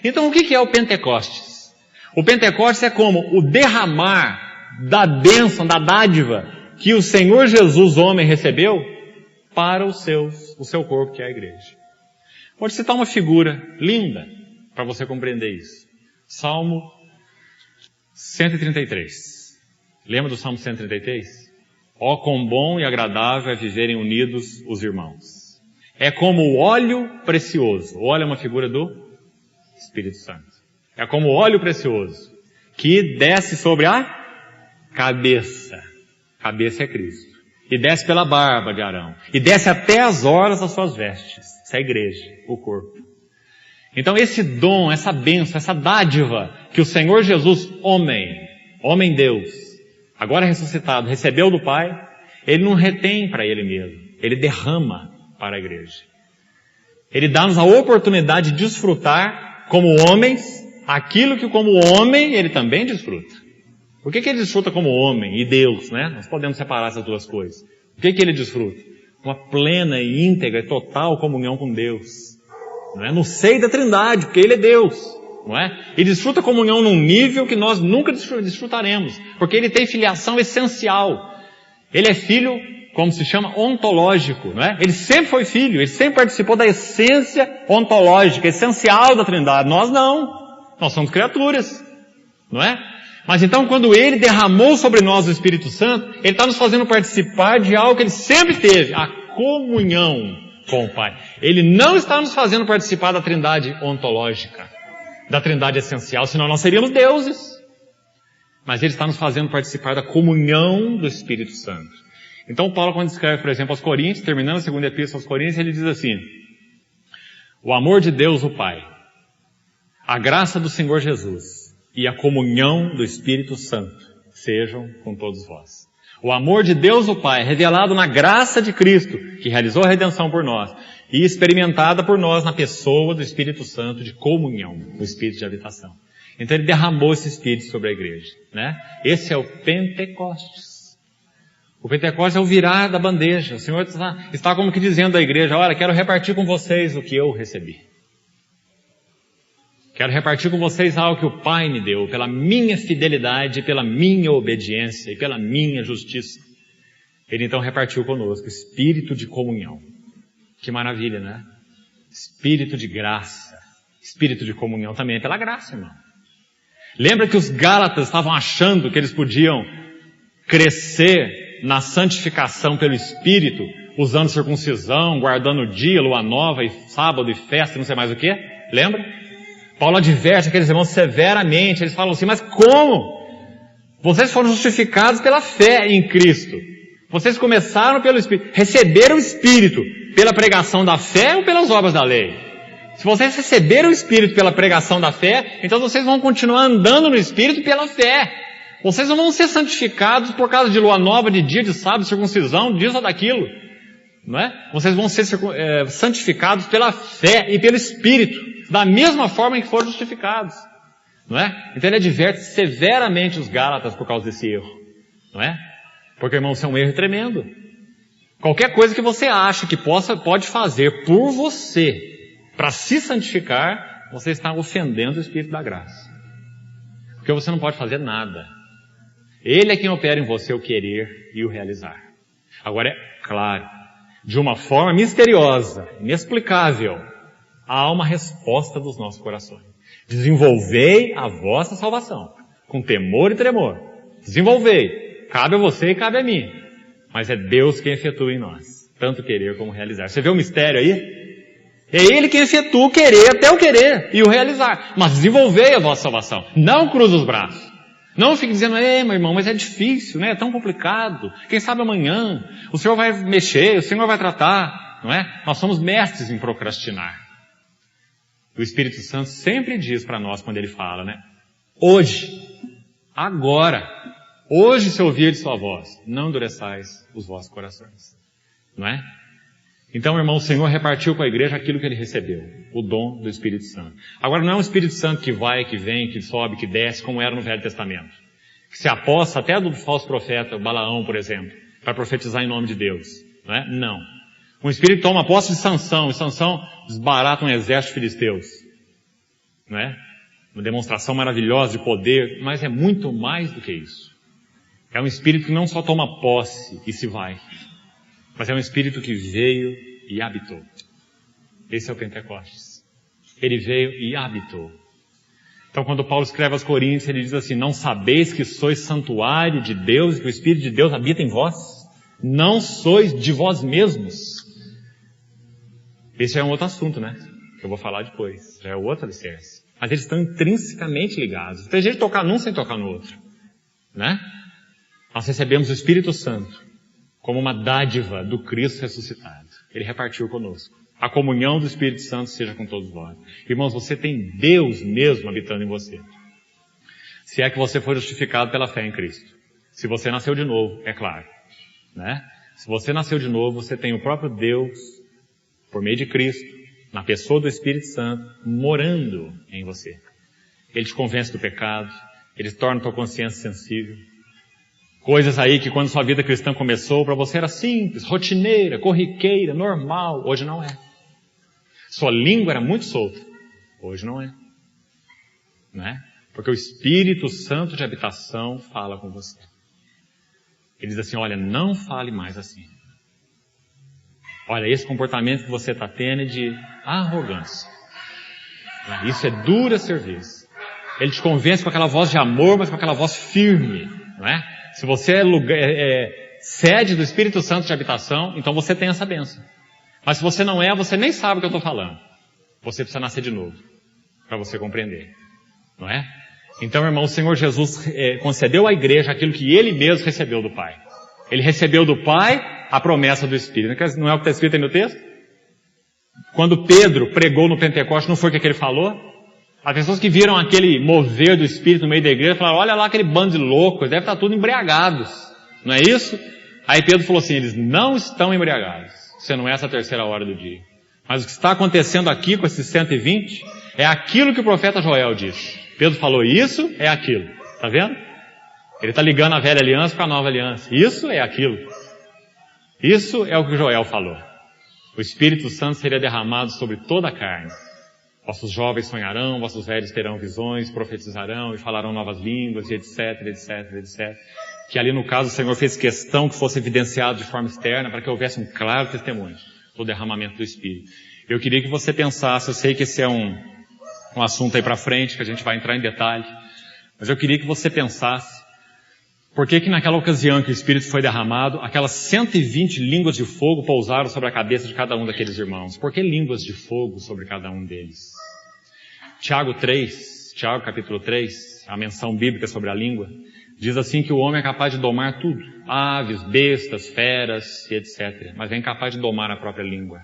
Então o que é o Pentecostes? O Pentecostes é como o derramar da bênção, da dádiva que o Senhor Jesus, homem, recebeu para o seu corpo, que é a igreja. Vou te citar uma figura linda para você compreender isso. Salmo 133. Lembra do Salmo 133? Ó, quão bom e agradável é viverem unidos os irmãos. É como o óleo precioso. O óleo é uma figura do Espírito Santo. É como o óleo precioso que desce sobre a cabeça. Cabeça é Cristo. E desce pela barba de Arão. E desce até as horas das suas vestes. Essa é a igreja, o corpo. Então esse dom, essa bênção, essa dádiva que o Senhor Jesus, homem Deus, agora ressuscitado, recebeu do Pai, ele não retém para ele mesmo. Ele derrama para a igreja. Ele dá-nos a oportunidade de desfrutar como homens aquilo que como homem ele também desfruta. O que ele desfruta como homem e Deus, né? Nós podemos separar essas duas coisas. O que ele desfruta? Uma plena e íntegra e total comunhão com Deus. Não é? No seio da Trindade, porque ele é Deus. Não é? Ele desfruta comunhão num nível que nós nunca desfrutaremos, porque ele tem filiação essencial. Ele é filho, como se chama, ontológico. Não é? Ele sempre foi filho, ele sempre participou da essência ontológica, essencial da Trindade. Nós não. Nós somos criaturas. Não é? Mas então quando ele derramou sobre nós o Espírito Santo, ele está nos fazendo participar de algo que ele sempre teve, a comunhão com o Pai. Ele não está nos fazendo participar da Trindade ontológica, da Trindade essencial, senão nós seríamos deuses. Mas ele está nos fazendo participar da comunhão do Espírito Santo. Então Paulo, quando escreve, por exemplo, aos Coríntios, terminando a segunda epístola aos Coríntios, ele diz assim: o amor de Deus, o Pai, a graça do Senhor Jesus e a comunhão do Espírito Santo sejam com todos vós. O amor de Deus o Pai, revelado na graça de Cristo, que realizou a redenção por nós, e experimentada por nós na pessoa do Espírito Santo de comunhão, o Espírito de habitação. Então ele derramou esse Espírito sobre a igreja, né? Esse é o Pentecostes. O Pentecostes é o virar da bandeja. O Senhor está como que dizendo à igreja, olha, quero repartir com vocês o que eu recebi. Quero repartir com vocês algo que o Pai me deu, pela minha fidelidade, pela minha obediência e pela minha justiça. Ele então repartiu conosco espírito de comunhão. Que maravilha, né? Espírito de graça. Espírito de comunhão também é pela graça, irmão. Lembra que os Gálatas estavam achando que eles podiam crescer na santificação pelo Espírito, usando circuncisão, guardando o dia, lua nova, e sábado e festa, não sei mais o que? Lembra? Paulo adverte aqueles irmãos severamente, eles falam assim, mas como? Vocês foram justificados pela fé em Cristo. Vocês começaram pelo Espírito, receberam o Espírito pela pregação da fé ou pelas obras da lei? Se vocês receberam o Espírito pela pregação da fé, então vocês vão continuar andando no Espírito pela fé. Vocês não vão ser santificados por causa de lua nova, de dia, de sábado, de circuncisão, disso ou daquilo. Não é? Vocês vão ser santificados pela fé e pelo Espírito. Da mesma forma em que foram justificados. Não é? Então ele adverte severamente os Gálatas por causa desse erro. Não é? Porque, irmão, isso é um erro tremendo. Qualquer coisa que você acha que pode fazer por você, para se santificar, você está ofendendo o Espírito da graça. Porque você não pode fazer nada. Ele é quem opera em você o querer e o realizar. Agora, é claro, de uma forma misteriosa, inexplicável, há uma resposta dos nossos corações. Desenvolvei a vossa salvação, com temor e tremor. Desenvolvei. Cabe a você e cabe a mim. Mas é Deus quem efetua em nós, tanto querer como realizar. Você vê o mistério aí? É Ele quem efetua o querer até o querer e o realizar. Mas desenvolvei a vossa salvação. Não cruza os braços. Não fique dizendo, meu irmão, mas é difícil, né? É tão complicado. Quem sabe amanhã o Senhor vai mexer, o Senhor vai tratar, não é? Nós somos mestres em procrastinar. O Espírito Santo sempre diz para nós quando Ele fala, né? Hoje, agora, hoje se ouvirdes sua voz, não endureçais os vossos corações. Não é? Então, irmão, o Senhor repartiu com a igreja aquilo que Ele recebeu, o dom do Espírito Santo. Agora, não é um Espírito Santo que vai, que vem, que sobe, que desce, como era no Velho Testamento. Que se aposta até do falso profeta, Balaão, por exemplo, para profetizar em nome de Deus. Não é? Não. Um Espírito toma posse de Sansão, e Sansão desbarata um exército de filisteus. Não é? Uma demonstração maravilhosa de poder, mas é muito mais do que isso. É um Espírito que não só toma posse e se vai, mas é um Espírito que veio e habitou. Esse é o Pentecostes. Ele veio e habitou. Então quando Paulo escreve aos Coríntios, ele diz assim, não sabeis que sois santuário de Deus e que o Espírito de Deus habita em vós? Não sois de vós mesmos. Esse é um outro assunto, né? Que eu vou falar depois. Já é outro alicerce. Mas eles estão intrinsecamente ligados. Tem jeito de tocar num sem tocar no outro. Né? Nós recebemos o Espírito Santo como uma dádiva do Cristo ressuscitado. Ele repartiu conosco. A comunhão do Espírito Santo seja com todos vós. Irmãos, você tem Deus mesmo habitando em você. Se é que você foi justificado pela fé em Cristo. Se você nasceu de novo, é claro. Né? Se você nasceu de novo, você tem o próprio Deus, por meio de Cristo, na pessoa do Espírito Santo, morando em você. Ele te convence do pecado, ele torna tua consciência sensível. Coisas aí que quando sua vida cristã começou, para você era simples, rotineira, corriqueira, normal. Hoje não é. Sua língua era muito solta. Hoje não é. Não é? Porque o Espírito Santo de habitação fala com você. Ele diz assim, olha, não fale mais assim. Olha, esse comportamento que você está tendo é de arrogância. Isso é dura serviço. Ele te convence com aquela voz de amor, mas com aquela voz firme. Não é? Se você é sede do Espírito Santo de habitação, então você tem essa bênção. Mas se você não é, você nem sabe o que eu estou falando. Você precisa nascer de novo, para você compreender. Não é? Então, irmão, o Senhor Jesus concedeu à igreja aquilo que Ele mesmo recebeu do Pai. Ele recebeu do Pai a promessa do Espírito. Não é o que está escrito aí no texto? Quando Pedro pregou no Pentecostes, não foi o que ele falou? As pessoas que viram aquele mover do Espírito no meio da igreja falaram, olha lá aquele bando de loucos, deve estar tudo embriagados. Não é isso? Aí Pedro falou assim, eles não estão embriagados, sendo essa a terceira hora do dia. Mas o que está acontecendo aqui com esses 120 é aquilo que o profeta Joel disse. Pedro falou isso, é aquilo. Tá vendo? Ele está ligando a velha aliança com a nova aliança. Isso é aquilo. Isso é o que Joel falou. O Espírito Santo seria derramado sobre toda a carne. Vossos jovens sonharão, vossos velhos terão visões, profetizarão e falarão novas línguas, e etc, etc, etc. Que ali no caso o Senhor fez questão que fosse evidenciado de forma externa para que houvesse um claro testemunho do derramamento do Espírito. Eu queria que você pensasse, eu sei que esse é um assunto aí para frente, que a gente vai entrar em detalhe, mas eu queria que você pensasse por que naquela ocasião que o Espírito foi derramado, aquelas 120 línguas de fogo pousaram sobre a cabeça de cada um daqueles irmãos. Por que línguas de fogo sobre cada um deles? Tiago capítulo 3, a menção bíblica sobre a língua, diz assim que o homem é capaz de domar tudo. Aves, bestas, feras e etc. Mas é incapaz de domar a própria língua.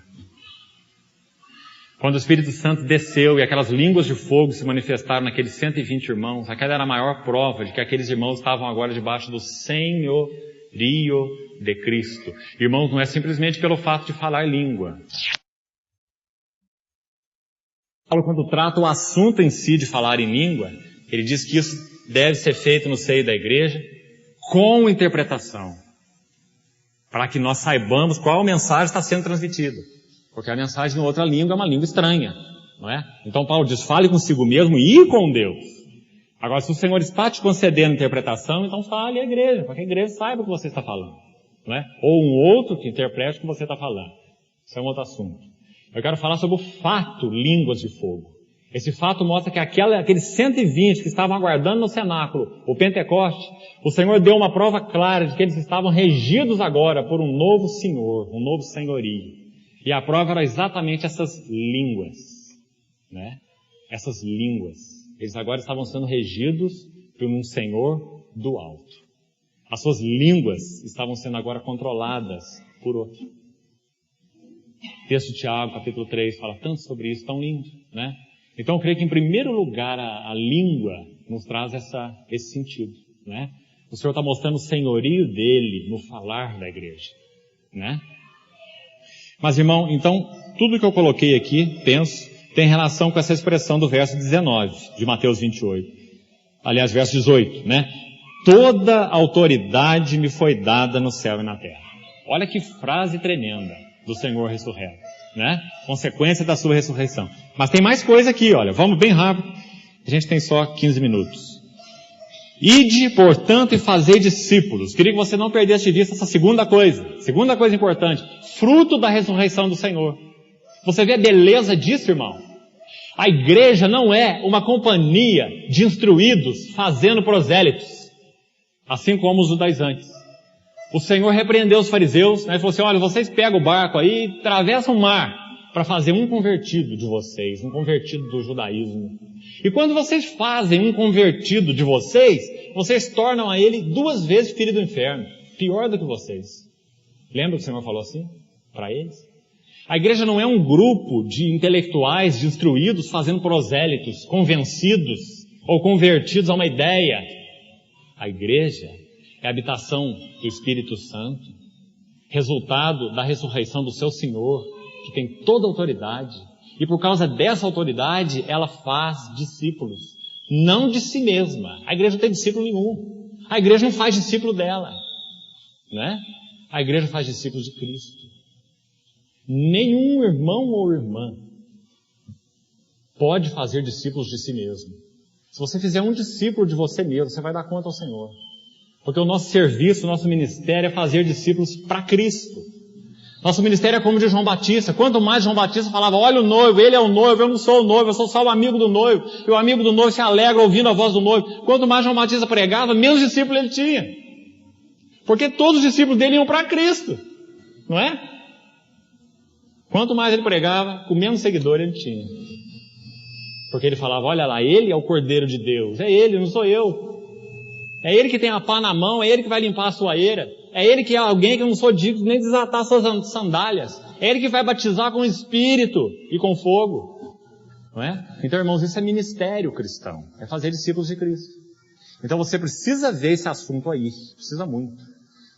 Quando o Espírito Santo desceu e aquelas línguas de fogo se manifestaram naqueles 120 irmãos, aquela era a maior prova de que aqueles irmãos estavam agora debaixo do senhorio de Cristo. Irmãos, não é simplesmente pelo fato de falar língua. Paulo, quando trata o assunto em si de falar em língua, ele diz que isso deve ser feito no seio da igreja com interpretação, para que nós saibamos qual mensagem está sendo transmitida. Porque a mensagem em outra língua é uma língua estranha, não é? Então Paulo diz, fale consigo mesmo e com Deus. Agora, se o Senhor está te concedendo interpretação, então fale à igreja, para que a igreja saiba o que você está falando, não é? Ou um outro que interprete o que você está falando. Isso é um outro assunto. Eu quero falar sobre o fato línguas de fogo. Esse fato mostra que aqueles 120 que estavam aguardando no cenáculo, o Pentecoste, o Senhor deu uma prova clara de que eles estavam regidos agora por um novo Senhor, um novo senhorio. E a prova era exatamente essas línguas, né? Essas línguas. Eles agora estavam sendo regidos por um Senhor do alto. As suas línguas estavam sendo agora controladas por outro. O texto de Tiago, capítulo 3, fala tanto sobre isso, tão lindo, né? Então eu creio que em primeiro lugar a língua nos traz esse sentido, né? O Senhor está mostrando o senhorio dele no falar da igreja, né? Mas, irmão, então, tudo que eu coloquei aqui, penso, tem relação com essa expressão do verso 19, de Mateus 28. Aliás, verso 18, né? Toda autoridade me foi dada no céu e na terra. Olha que frase tremenda do Senhor ressurreto, né? Consequência da sua ressurreição. Mas tem mais coisa aqui, olha, vamos bem rápido. A gente tem só 15 minutos. Ide, portanto, e fazei discípulos. Queria que você não perdesse de vista essa segunda coisa importante. Fruto da ressurreição do Senhor. Você vê a beleza disso, irmão? A igreja não é uma companhia de instruídos fazendo prosélitos, assim como os judaizantes. O Senhor repreendeu os fariseus, né? Ele falou assim, olha, vocês pegam o barco aí e atravessam o mar para fazer um convertido de vocês, um convertido do judaísmo. E quando vocês fazem um convertido de vocês, vocês tornam a ele 2 vezes filho do inferno, pior do que vocês. Lembra que o Senhor falou assim para eles? A igreja não é um grupo de intelectuais, de instruídos, fazendo prosélitos, convencidos ou convertidos a uma ideia. A igreja é a habitação do Espírito Santo, resultado da ressurreição do seu Senhor, que tem toda a autoridade. E por causa dessa autoridade, ela faz discípulos. Não de si mesma. A igreja não tem discípulo nenhum. A igreja não faz discípulo dela, né? A igreja faz discípulos de Cristo. Nenhum irmão ou irmã pode fazer discípulos de si mesmo. Se você fizer um discípulo de você mesmo, você vai dar conta ao Senhor. Porque o nosso serviço, o nosso ministério é fazer discípulos para Cristo. Nosso ministério é como o de João Batista. Quanto mais João Batista falava, olha o noivo, ele é o noivo, eu não sou o noivo, eu sou só o amigo do noivo. E o amigo do noivo se alegra ouvindo a voz do noivo. Quanto mais João Batista pregava, menos discípulo ele tinha. Porque todos os discípulos dele iam para Cristo. Não é? Quanto mais ele pregava, com menos seguidor ele tinha. Porque ele falava, olha lá, ele é o Cordeiro de Deus. É ele, não sou eu. É ele que tem a pá na mão, é ele que vai limpar a sua eira. É ele que é alguém que eu não sou digno nem desatar suas sandálias. É ele que vai batizar com o Espírito e com fogo. Não é? Então, irmãos, isso é ministério cristão. É fazer discípulos de Cristo. Então você precisa ver esse assunto aí. Precisa muito.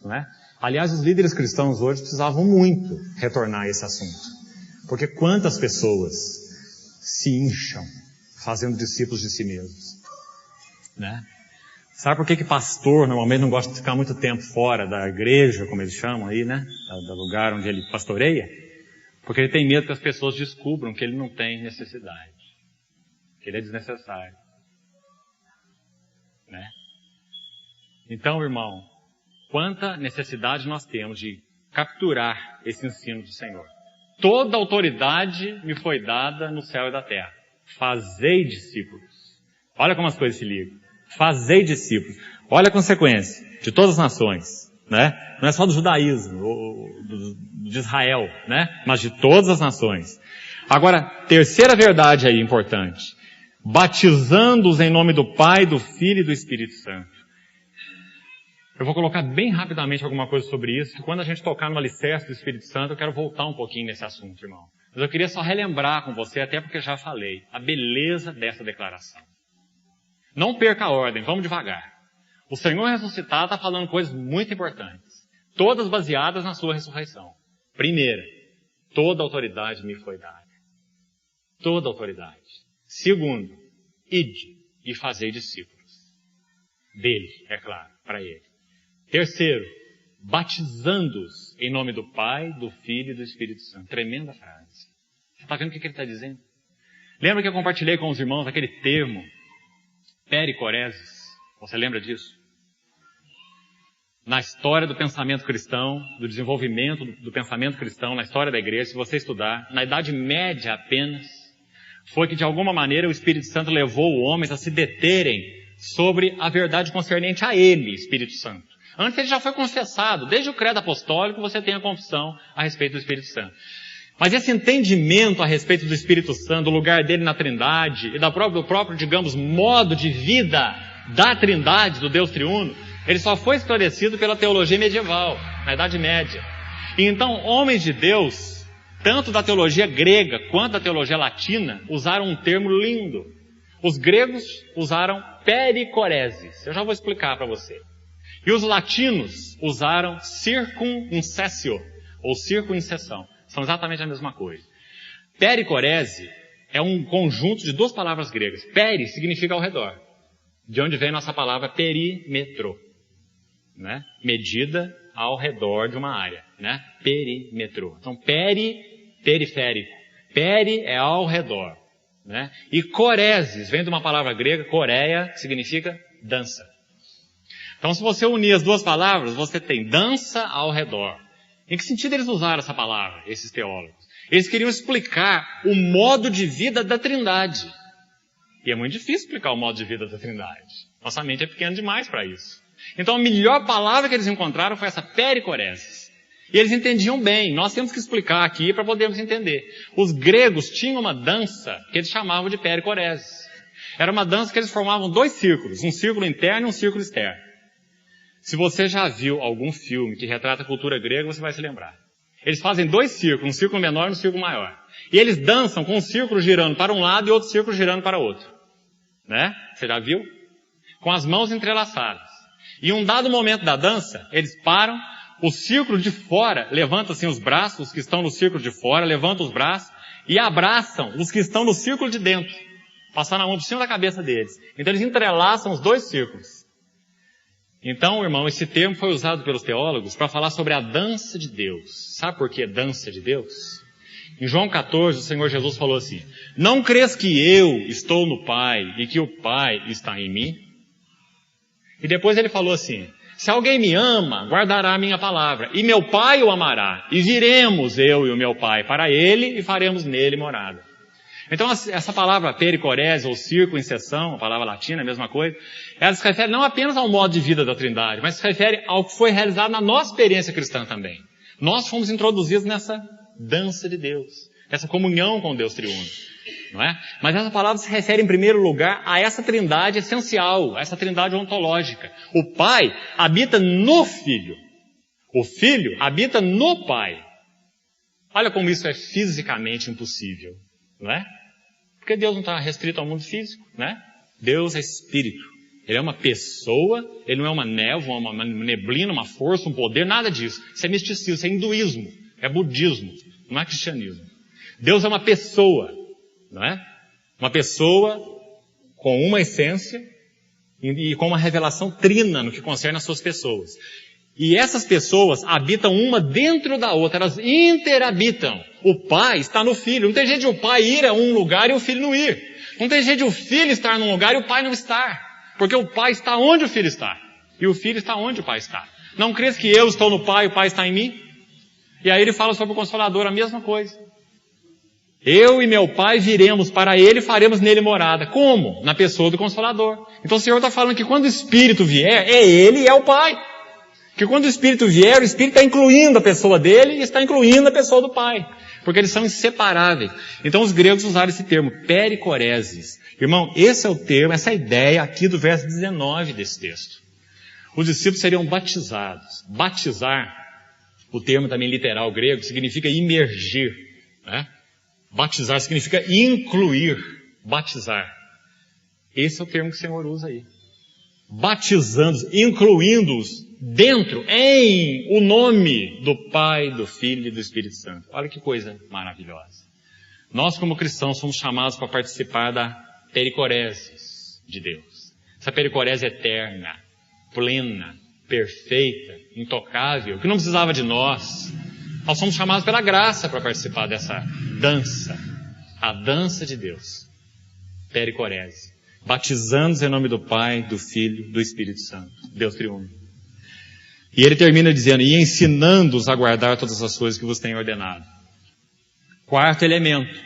não é? Aliás, os líderes cristãos hoje precisavam muito retornar a esse assunto. Porque quantas pessoas se incham fazendo discípulos de si mesmos, né? Sabe por que pastor normalmente não gosta de ficar muito tempo fora da igreja, como eles chamam aí, né? Do lugar onde ele pastoreia? Porque ele tem medo que as pessoas descubram que ele não tem necessidade, que ele é desnecessário, né? Então, irmão, quanta necessidade nós temos de capturar esse ensino do Senhor. Toda autoridade me foi dada no céu e da terra. Fazei discípulos. Olha como as coisas se ligam. Fazei discípulos. Olha a consequência de todas as nações, né? Não é só do judaísmo, de Israel, né? Mas de todas as nações. Agora, terceira verdade aí importante. Batizando-os em nome do Pai, do Filho e do Espírito Santo. Eu vou colocar bem rapidamente alguma coisa sobre isso, que quando a gente tocar no alicerce do Espírito Santo, eu quero voltar um pouquinho nesse assunto, irmão. Mas eu queria só relembrar com você, até porque já falei, a beleza dessa declaração. Não perca a ordem, vamos devagar. O Senhor ressuscitado está falando coisas muito importantes, todas baseadas na sua ressurreição. Primeira, toda autoridade me foi dada. Toda autoridade. Segundo, ide e fazei discípulos. Dele, é claro, para ele. Terceiro, batizando-os em nome do Pai, do Filho e do Espírito Santo. Tremenda frase. Você está vendo o que ele está dizendo? Lembra que eu compartilhei com os irmãos aquele termo, pericoreses? Você lembra disso? Na história do pensamento cristão, do desenvolvimento do pensamento cristão, na história da igreja, se você estudar, na Idade Média apenas, foi que de alguma maneira o Espírito Santo levou homens a se deterem sobre a verdade concernente a ele, Espírito Santo. Antes ele já foi confessado, desde o credo apostólico você tem a confissão a respeito do Espírito Santo. Mas esse entendimento a respeito do Espírito Santo, do lugar dele na Trindade e do próprio, digamos, modo de vida da Trindade, do Deus triuno, ele só foi esclarecido pela teologia medieval, na Idade Média. E então, homens de Deus, tanto da teologia grega quanto da teologia latina, usaram um termo lindo. Os gregos usaram pericoreses. Eu já vou explicar para você. E os latinos usaram circumcessio, ou circuncisão. São exatamente a mesma coisa. Pericorese é um conjunto de duas palavras gregas. Peri significa ao redor. De onde vem nossa palavra perímetro, né? Medida ao redor de uma área, né? Perímetro. Então, periférico. Peri é ao redor, né? E coreses vem de uma palavra grega, coreia, que significa dança. Então, se você unir as duas palavras, você tem dança ao redor. Em que sentido eles usaram essa palavra, esses teólogos? Eles queriam explicar o modo de vida da Trindade. E é muito difícil explicar o modo de vida da Trindade. Nossa mente é pequena demais para isso. Então, a melhor palavra que eles encontraram foi essa pericoreses. E eles entendiam bem. Nós temos que explicar aqui para podermos entender. Os gregos tinham uma dança que eles chamavam de pericoreses. Era uma dança que eles formavam dois círculos, um círculo interno e um círculo externo. Se você já viu algum filme que retrata a cultura grega, você vai se lembrar. Eles fazem dois círculos, um círculo menor e um círculo maior. E eles dançam com um círculo girando para um lado e outro círculo girando para o outro. Né? Você já viu? Com as mãos entrelaçadas. E em um dado momento da dança, eles param, o círculo de fora levanta assim os braços, os que estão no círculo de fora, levantam os braços e abraçam os que estão no círculo de dentro, passando a mão por cima da cabeça deles. Então eles entrelaçam os dois círculos. Então, irmão, esse termo foi usado pelos teólogos para falar sobre a dança de Deus. Sabe por que dança de Deus? Em João 14, o Senhor Jesus falou assim: não crês que eu estou no Pai e que o Pai está em mim? E depois ele falou assim: se alguém me ama, guardará a minha palavra, e meu Pai o amará, e viremos eu e o meu Pai para ele e faremos nele morada. Então, essa palavra pericorese ou circuncisão, a palavra latina, a mesma coisa, ela se refere não apenas ao modo de vida da Trindade, mas se refere ao que foi realizado na nossa experiência cristã também. Nós fomos introduzidos nessa dança de Deus, nessa comunhão com Deus triuno, não é? Mas essa palavra se refere em primeiro lugar a essa Trindade essencial, a essa Trindade ontológica. O Pai habita no Filho. O Filho habita no Pai. Olha como isso é fisicamente impossível, não é? Porque Deus não está restrito ao mundo físico, né? Deus é Espírito. Ele é uma pessoa, ele não é uma névoa, uma neblina, uma força, um poder, nada disso. Isso é misticismo, isso é hinduísmo, é budismo, não é cristianismo. Deus é uma pessoa, não é? Uma pessoa com uma essência e com uma revelação trina no que concerne as suas pessoas. E essas pessoas habitam uma dentro da outra, elas interhabitam. O Pai está no Filho. Não tem jeito de o Pai ir a um lugar e o Filho não ir. Não tem jeito de o Filho estar num lugar e o Pai não estar. Porque o Pai está onde o Filho está. E o Filho está onde o Pai está. Não crês que eu estou no Pai e o Pai está em mim? E aí ele fala sobre o Consolador, a mesma coisa. Eu e meu Pai viremos para Ele e faremos nele morada. Como? Na pessoa do Consolador. Então o Senhor está falando que quando o Espírito vier, é Ele e é o Pai. Que quando o Espírito vier, o Espírito está incluindo a pessoa dele e está incluindo a pessoa do Pai. Porque eles são inseparáveis. Então os gregos usaram esse termo, pericoresis. Irmão, esse é o termo, essa é a ideia aqui do verso 19 desse texto. Os discípulos seriam batizados. Batizar, o termo também literal grego, significa imergir. Né? Batizar significa incluir. Batizar. Esse é o termo que o Senhor usa aí. Batizando-os, incluindo-os dentro, em o nome do Pai, do Filho e do Espírito Santo. Olha que coisa maravilhosa. Nós, como cristãos, somos chamados para participar da pericoresis de Deus. Essa pericoresis eterna, plena, perfeita, intocável, que não precisava de nós. Nós somos chamados pela graça para participar dessa dança, a dança de Deus. Pericoresis. Batizando-os em nome do Pai, do Filho, do Espírito Santo. Deus triunfa. E ele termina dizendo, e ensinando-os a guardar todas as coisas que vos tenho ordenado. Quarto elemento,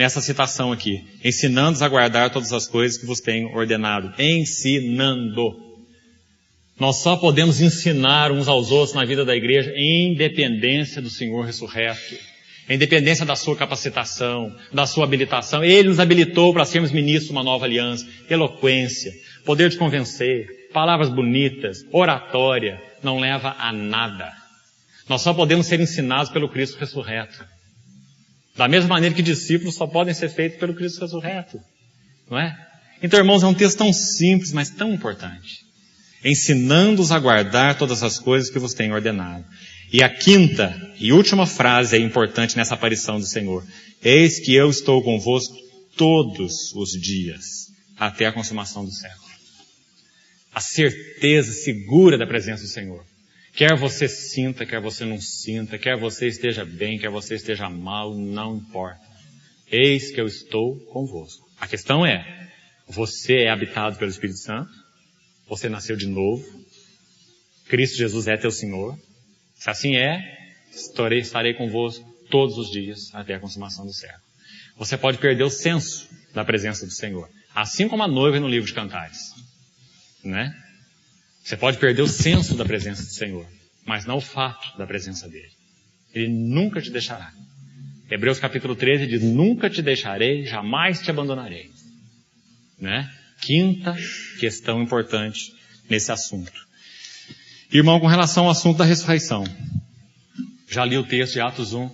nessa citação aqui. Ensinando-os a guardar todas as coisas que vos tenho ordenado. Ensinando. Nós só podemos ensinar uns aos outros na vida da igreja em dependência do Senhor ressurreto. Em dependência da sua capacitação, da sua habilitação. Ele nos habilitou para sermos ministros de uma nova aliança. Eloquência, poder de convencer, palavras bonitas, oratória, não leva a nada. Nós só podemos ser ensinados pelo Cristo ressurreto. Da mesma maneira que discípulos só podem ser feitos pelo Cristo ressurreto. Não é? Então, irmãos, é um texto tão simples, mas tão importante. Ensinando-os a guardar todas as coisas que vos tenho ordenado. E a quinta e última frase é importante nessa aparição do Senhor. Eis que eu estou convosco todos os dias, até a consumação do século. A certeza segura da presença do Senhor. Quer você sinta, quer você não sinta, quer você esteja bem, quer você esteja mal, não importa. Eis que eu estou convosco. A questão é, você é habitado pelo Espírito Santo? Você nasceu de novo? Cristo Jesus é teu Senhor? Se assim é, estarei convosco todos os dias até a consumação do século. Você pode perder o senso da presença do Senhor. Assim como a noiva no livro de Cantares. Né? Você pode perder o senso da presença do Senhor, mas não o fato da presença dele. Ele nunca te deixará. Hebreus capítulo 13 diz, nunca te deixarei, jamais te abandonarei. Né? Quinta questão importante nesse assunto. Irmão, com relação ao assunto da ressurreição, já li o texto de Atos 1,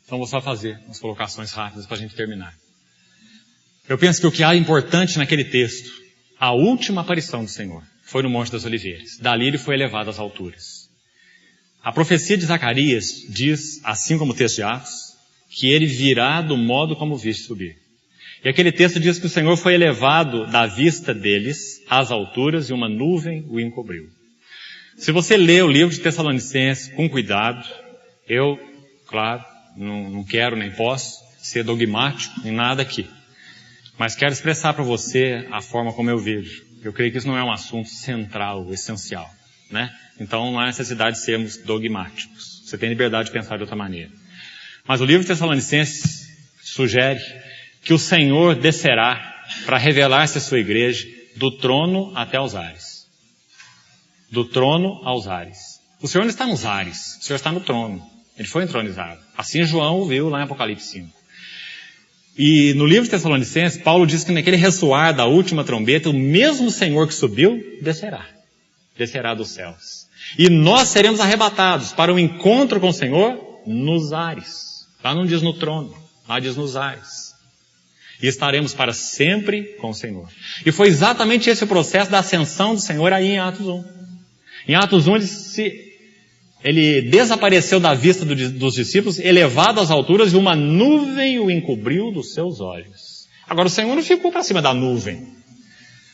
então vou só fazer umas colocações rápidas para a gente terminar. Eu penso que o que há importante naquele texto, a última aparição do Senhor, foi no Monte das Oliveiras. Dali ele foi elevado às alturas. A profecia de Zacarias diz, assim como o texto de Atos, que ele virá do modo como viste subir. E aquele texto diz que o Senhor foi elevado da vista deles às alturas e uma nuvem o encobriu. Se você lê o livro de Tessalonicenses com cuidado, eu, claro, não quero nem posso ser dogmático em nada aqui. Mas quero expressar para você a forma como eu vejo. Eu creio que isso não é um assunto central, essencial, né? Então não há necessidade de sermos dogmáticos. Você tem liberdade de pensar de outra maneira. Mas o livro de Tessalonicenses sugere que o Senhor descerá para revelar-se à sua igreja do trono até aos ares. Do trono aos ares. O Senhor não está nos ares, o Senhor está no trono. Ele foi entronizado. Assim João o viu lá em Apocalipse 5. E no livro de Tessalonicenses, Paulo diz que naquele ressoar da última trombeta, o mesmo Senhor que subiu, descerá. Descerá dos céus. E nós seremos arrebatados para o encontro com o Senhor nos ares. Lá não diz no trono, lá diz nos ares. E estaremos para sempre com o Senhor. E foi exatamente esse o processo da ascensão do Senhor aí em Atos 1. Em Atos 1 ele desapareceu da vista dos discípulos, elevado às alturas, e uma nuvem o encobriu dos seus olhos. Agora o Senhor não ficou para cima da nuvem.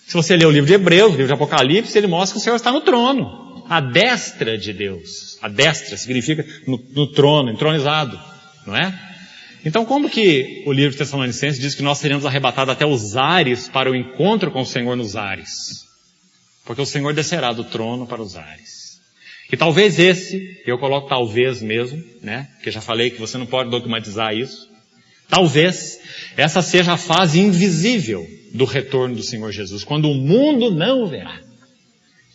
Se você ler o livro de Hebreus, o livro de Apocalipse, ele mostra que o Senhor está no trono, à destra de Deus. A destra significa no trono, entronizado, não é? Então como que o livro de Tessalonicenses diz que nós seremos arrebatados até os ares para o encontro com o Senhor nos ares? Porque o Senhor descerá do trono para os ares. E talvez eu coloco talvez mesmo, né? Porque já falei que você não pode dogmatizar isso. Talvez essa seja a fase invisível do retorno do Senhor Jesus, quando o mundo não o verá.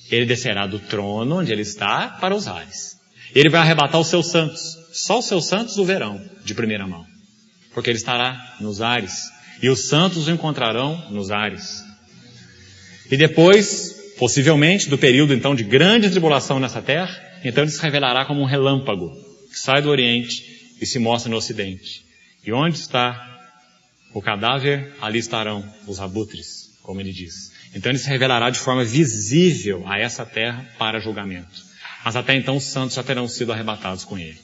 Ele descerá do trono onde ele está para os ares. Ele vai arrebatar os seus santos. Só os seus santos o verão de primeira mão. Porque ele estará nos ares. E os santos o encontrarão nos ares. E depois, possivelmente, do período então de grande tribulação nessa terra, então ele se revelará como um relâmpago, que sai do Oriente e se mostra no Ocidente. E onde está o cadáver, ali estarão os abutres, como ele diz. Então ele se revelará de forma visível a essa terra para julgamento. Mas até então os santos já terão sido arrebatados com ele.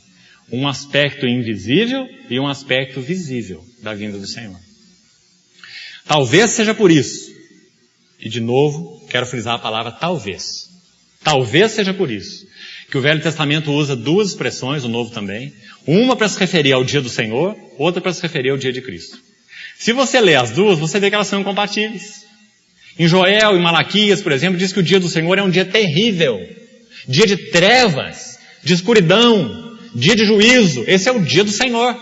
Um aspecto invisível e um aspecto visível da vinda do Senhor. Talvez seja por isso, e de novo quero frisar a palavra talvez. Talvez seja por isso que o Velho Testamento usa duas expressões, o Novo também. Uma para se referir ao dia do Senhor, outra para se referir ao dia de Cristo. Se você ler as duas, você vê que elas são incompatíveis. Em Joel e Malaquias, por exemplo, diz que o dia do Senhor é um dia terrível. Dia de trevas, de escuridão, dia de juízo. Esse é o dia do Senhor.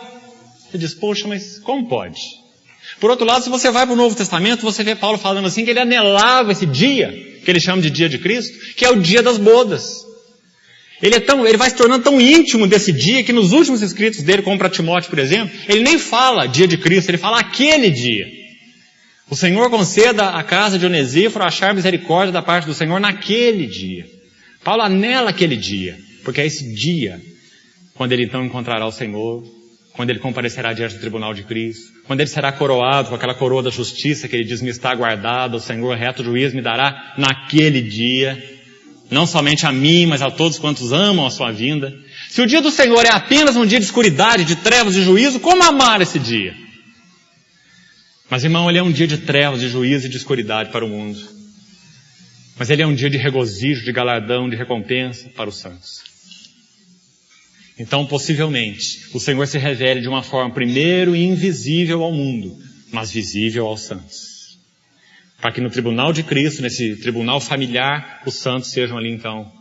Você diz, poxa, mas como pode? Por outro lado, se você vai para o Novo Testamento, você vê Paulo falando assim, que ele anelava esse dia, que ele chama de dia de Cristo, que é o dia das bodas. Ele vai se tornando tão íntimo desse dia, que nos últimos escritos dele, como para Timóteo, por exemplo, ele nem fala dia de Cristo, ele fala aquele dia. O Senhor conceda à casa de Onesíforo achar misericórdia da parte do Senhor naquele dia. Paulo anela aquele dia, porque é esse dia, quando ele então encontrará o Senhor, quando ele comparecerá diante do tribunal de Cristo, quando ele será coroado com aquela coroa da justiça que ele diz, me está guardado, o Senhor reto juiz me dará naquele dia, não somente a mim, mas a todos quantos amam a sua vinda. Se o dia do Senhor é apenas um dia de escuridade, de trevas, de juízo, como amar esse dia? Mas irmão, ele é um dia de trevas, de juízo e de escuridade para o mundo. Mas ele é um dia de regozijo, de galardão, de recompensa para os santos. Então, possivelmente, o Senhor se revele de uma forma, primeiro, invisível ao mundo, mas visível aos santos. Para que no tribunal de Cristo, nesse tribunal familiar, os santos sejam ali, então,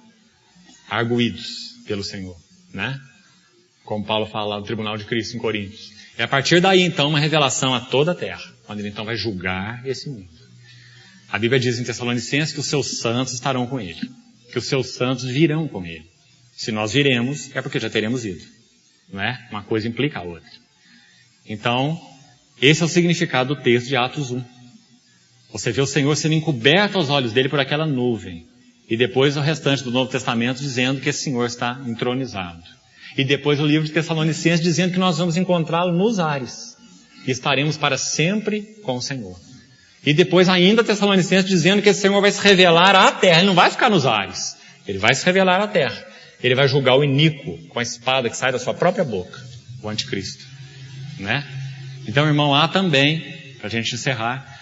arguídos pelo Senhor, né? Como Paulo fala lá no tribunal de Cristo em Coríntios. E a partir daí, então, uma revelação a toda a terra, quando ele, então, vai julgar esse mundo. A Bíblia diz em Tessalonicenses que os seus santos estarão com ele, que os seus santos virão com ele. Se nós viremos, é porque já teremos ido, não é? Uma coisa implica a outra. Então, esse é o significado do texto de Atos 1. Você vê o Senhor sendo encoberto aos olhos dele por aquela nuvem. E depois o restante do Novo Testamento dizendo que esse Senhor está entronizado. E depois o livro de Tessalonicenses dizendo que nós vamos encontrá-lo nos ares. E estaremos para sempre com o Senhor. E depois ainda Tessalonicenses dizendo que esse Senhor vai se revelar à terra. Ele não vai ficar nos ares. Ele vai se revelar à terra. Ele vai julgar o iníquo com a espada que sai da sua própria boca. O anticristo. Né? Então, irmão, há também, para a gente encerrar,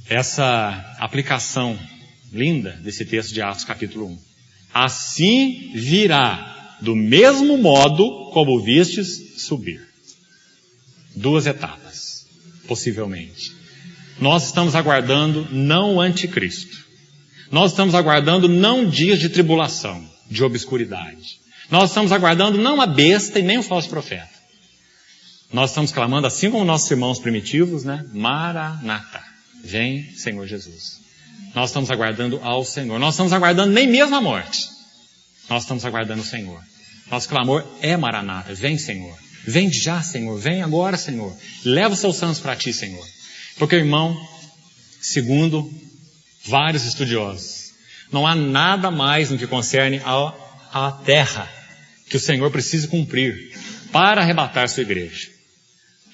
essa aplicação linda desse texto de Atos capítulo 1. Assim virá do mesmo modo como vistes subir. Duas etapas, possivelmente. Nós estamos aguardando não o anticristo. Nós estamos aguardando não dias de tribulação, de obscuridade. Nós estamos aguardando não a besta e nem o falso profeta. Nós estamos clamando, assim como nossos irmãos primitivos, né? Maranata. Vem, Senhor Jesus. Nós estamos aguardando ao Senhor. Nós estamos aguardando nem mesmo a morte. Nós estamos aguardando o Senhor. Nosso clamor é Maranata. Vem, Senhor. Vem já, Senhor. Vem agora, Senhor. Leva os seus santos para ti, Senhor. Porque, irmão, segundo vários estudiosos, não há nada mais no que concerne à terra que o Senhor precise cumprir para arrebatar sua igreja.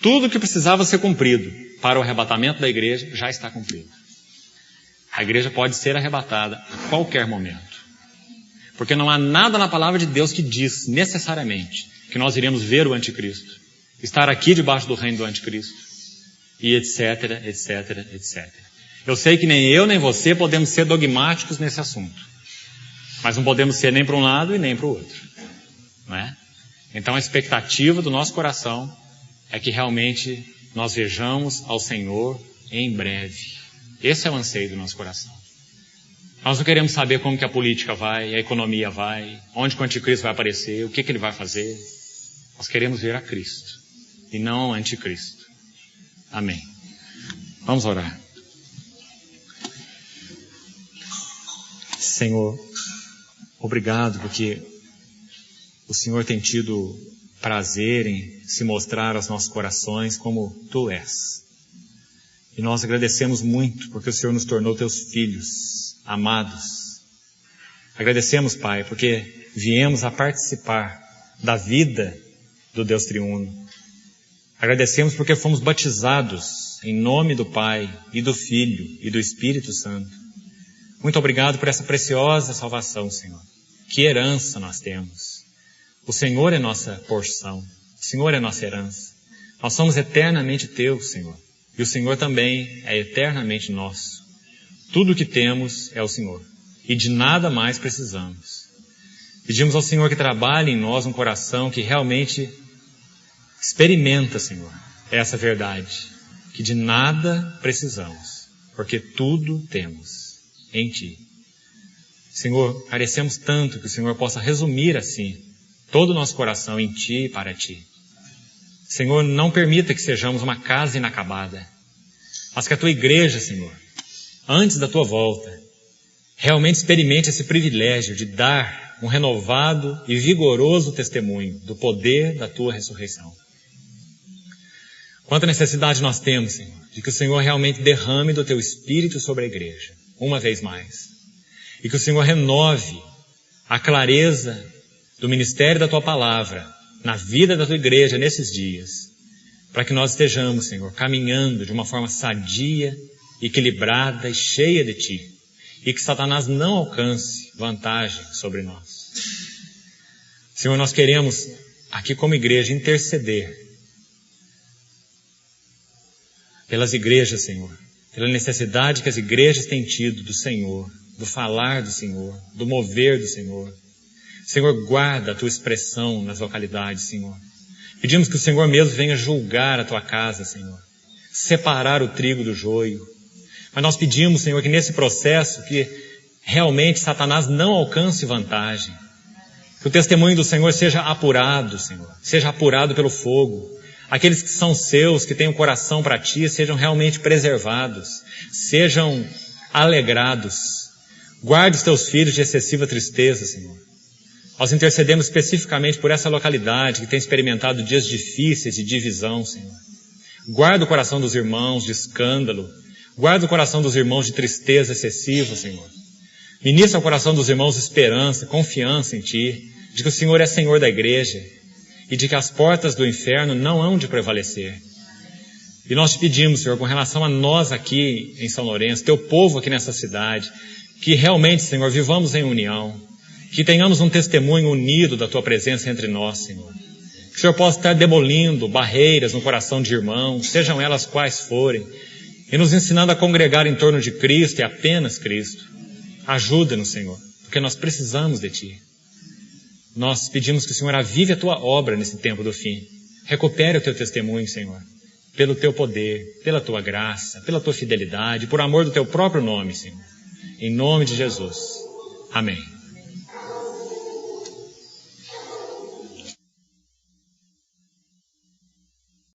Tudo que precisava ser cumprido para o arrebatamento da igreja já está cumprido. A igreja pode ser arrebatada a qualquer momento. Porque não há nada na palavra de Deus que diz necessariamente que nós iremos ver o anticristo, estar aqui debaixo do reino do anticristo, e etc, etc, etc. Eu sei que nem eu nem você podemos ser dogmáticos nesse assunto, mas não podemos ser nem para um lado e nem para o outro, não é? Então a expectativa do nosso coração é que realmente nós vejamos ao Senhor em breve. Esse é o anseio do nosso coração. Nós não queremos saber como que a política vai, a economia vai, onde que o anticristo vai aparecer, o que ele vai fazer. Nós queremos ver a Cristo e não o anticristo. Amém. Vamos orar. Senhor, obrigado porque o Senhor tem tido prazer em se mostrar aos nossos corações como Tu és. E nós agradecemos muito porque o Senhor nos tornou Teus filhos amados. Agradecemos, Pai, porque viemos a participar da vida do Deus triuno. Agradecemos porque fomos batizados em nome do Pai e do Filho e do Espírito Santo. Muito obrigado por essa preciosa salvação, Senhor. Que herança nós temos. O Senhor é nossa porção. O Senhor é nossa herança. Nós somos eternamente Teus, Senhor. E o Senhor também é eternamente nosso. Tudo o que temos é o Senhor. E de nada mais precisamos. Pedimos ao Senhor que trabalhe em nós um coração que realmente experimenta, Senhor, essa verdade. Que de nada precisamos. Porque tudo temos em Ti. Senhor, carecemos tanto que o Senhor possa resumir assim todo o nosso coração em Ti e para Ti. Senhor, não permita que sejamos uma casa inacabada, mas que a Tua igreja, Senhor, antes da Tua volta, realmente experimente esse privilégio de dar um renovado e vigoroso testemunho do poder da Tua ressurreição. Quanta necessidade nós temos, Senhor, de que o Senhor realmente derrame do Teu Espírito sobre a igreja, uma vez mais, e que o Senhor renove a clareza do ministério da Tua palavra na vida da Tua igreja nesses dias, para que nós estejamos, Senhor, caminhando de uma forma sadia, equilibrada e cheia de Ti, e que Satanás não alcance vantagem sobre nós. Senhor, nós queremos aqui como igreja interceder pelas igrejas, Senhor, pela necessidade que as igrejas têm tido do Senhor, do falar do Senhor, do mover do Senhor. Senhor, guarda a Tua expressão nas localidades, Senhor. Pedimos que o Senhor mesmo venha julgar a Tua casa, Senhor. Separar o trigo do joio. Mas nós pedimos, Senhor, que nesse processo, que realmente Satanás não alcance vantagem. Que o testemunho do Senhor seja apurado, Senhor. Seja apurado pelo fogo. Aqueles que são Seus, que têm um coração para Ti, sejam realmente preservados. Sejam alegrados. Guarde os Teus filhos de excessiva tristeza, Senhor. Nós intercedemos especificamente por essa localidade que tem experimentado dias difíceis de divisão, Senhor. Guarda o coração dos irmãos de escândalo. Guarda o coração dos irmãos de tristeza excessiva, Senhor. Ministra o coração dos irmãos de esperança, confiança em Ti, de que o Senhor é Senhor da igreja e de que as portas do inferno não hão de prevalecer. E nós te pedimos, Senhor, com relação a nós aqui em São Lourenço, Teu povo aqui nessa cidade, que realmente, Senhor, vivamos em união. Que tenhamos um testemunho unido da Tua presença entre nós, Senhor. Que o Senhor possa estar demolindo barreiras no coração de irmãos, sejam elas quais forem, e nos ensinando a congregar em torno de Cristo e apenas Cristo. Ajuda-nos, Senhor, porque nós precisamos de Ti. Nós pedimos que o Senhor avive a Tua obra nesse tempo do fim. Recupere o Teu testemunho, Senhor, pelo Teu poder, pela Tua graça, pela Tua fidelidade, por amor do Teu próprio nome, Senhor. Em nome de Jesus. Amém.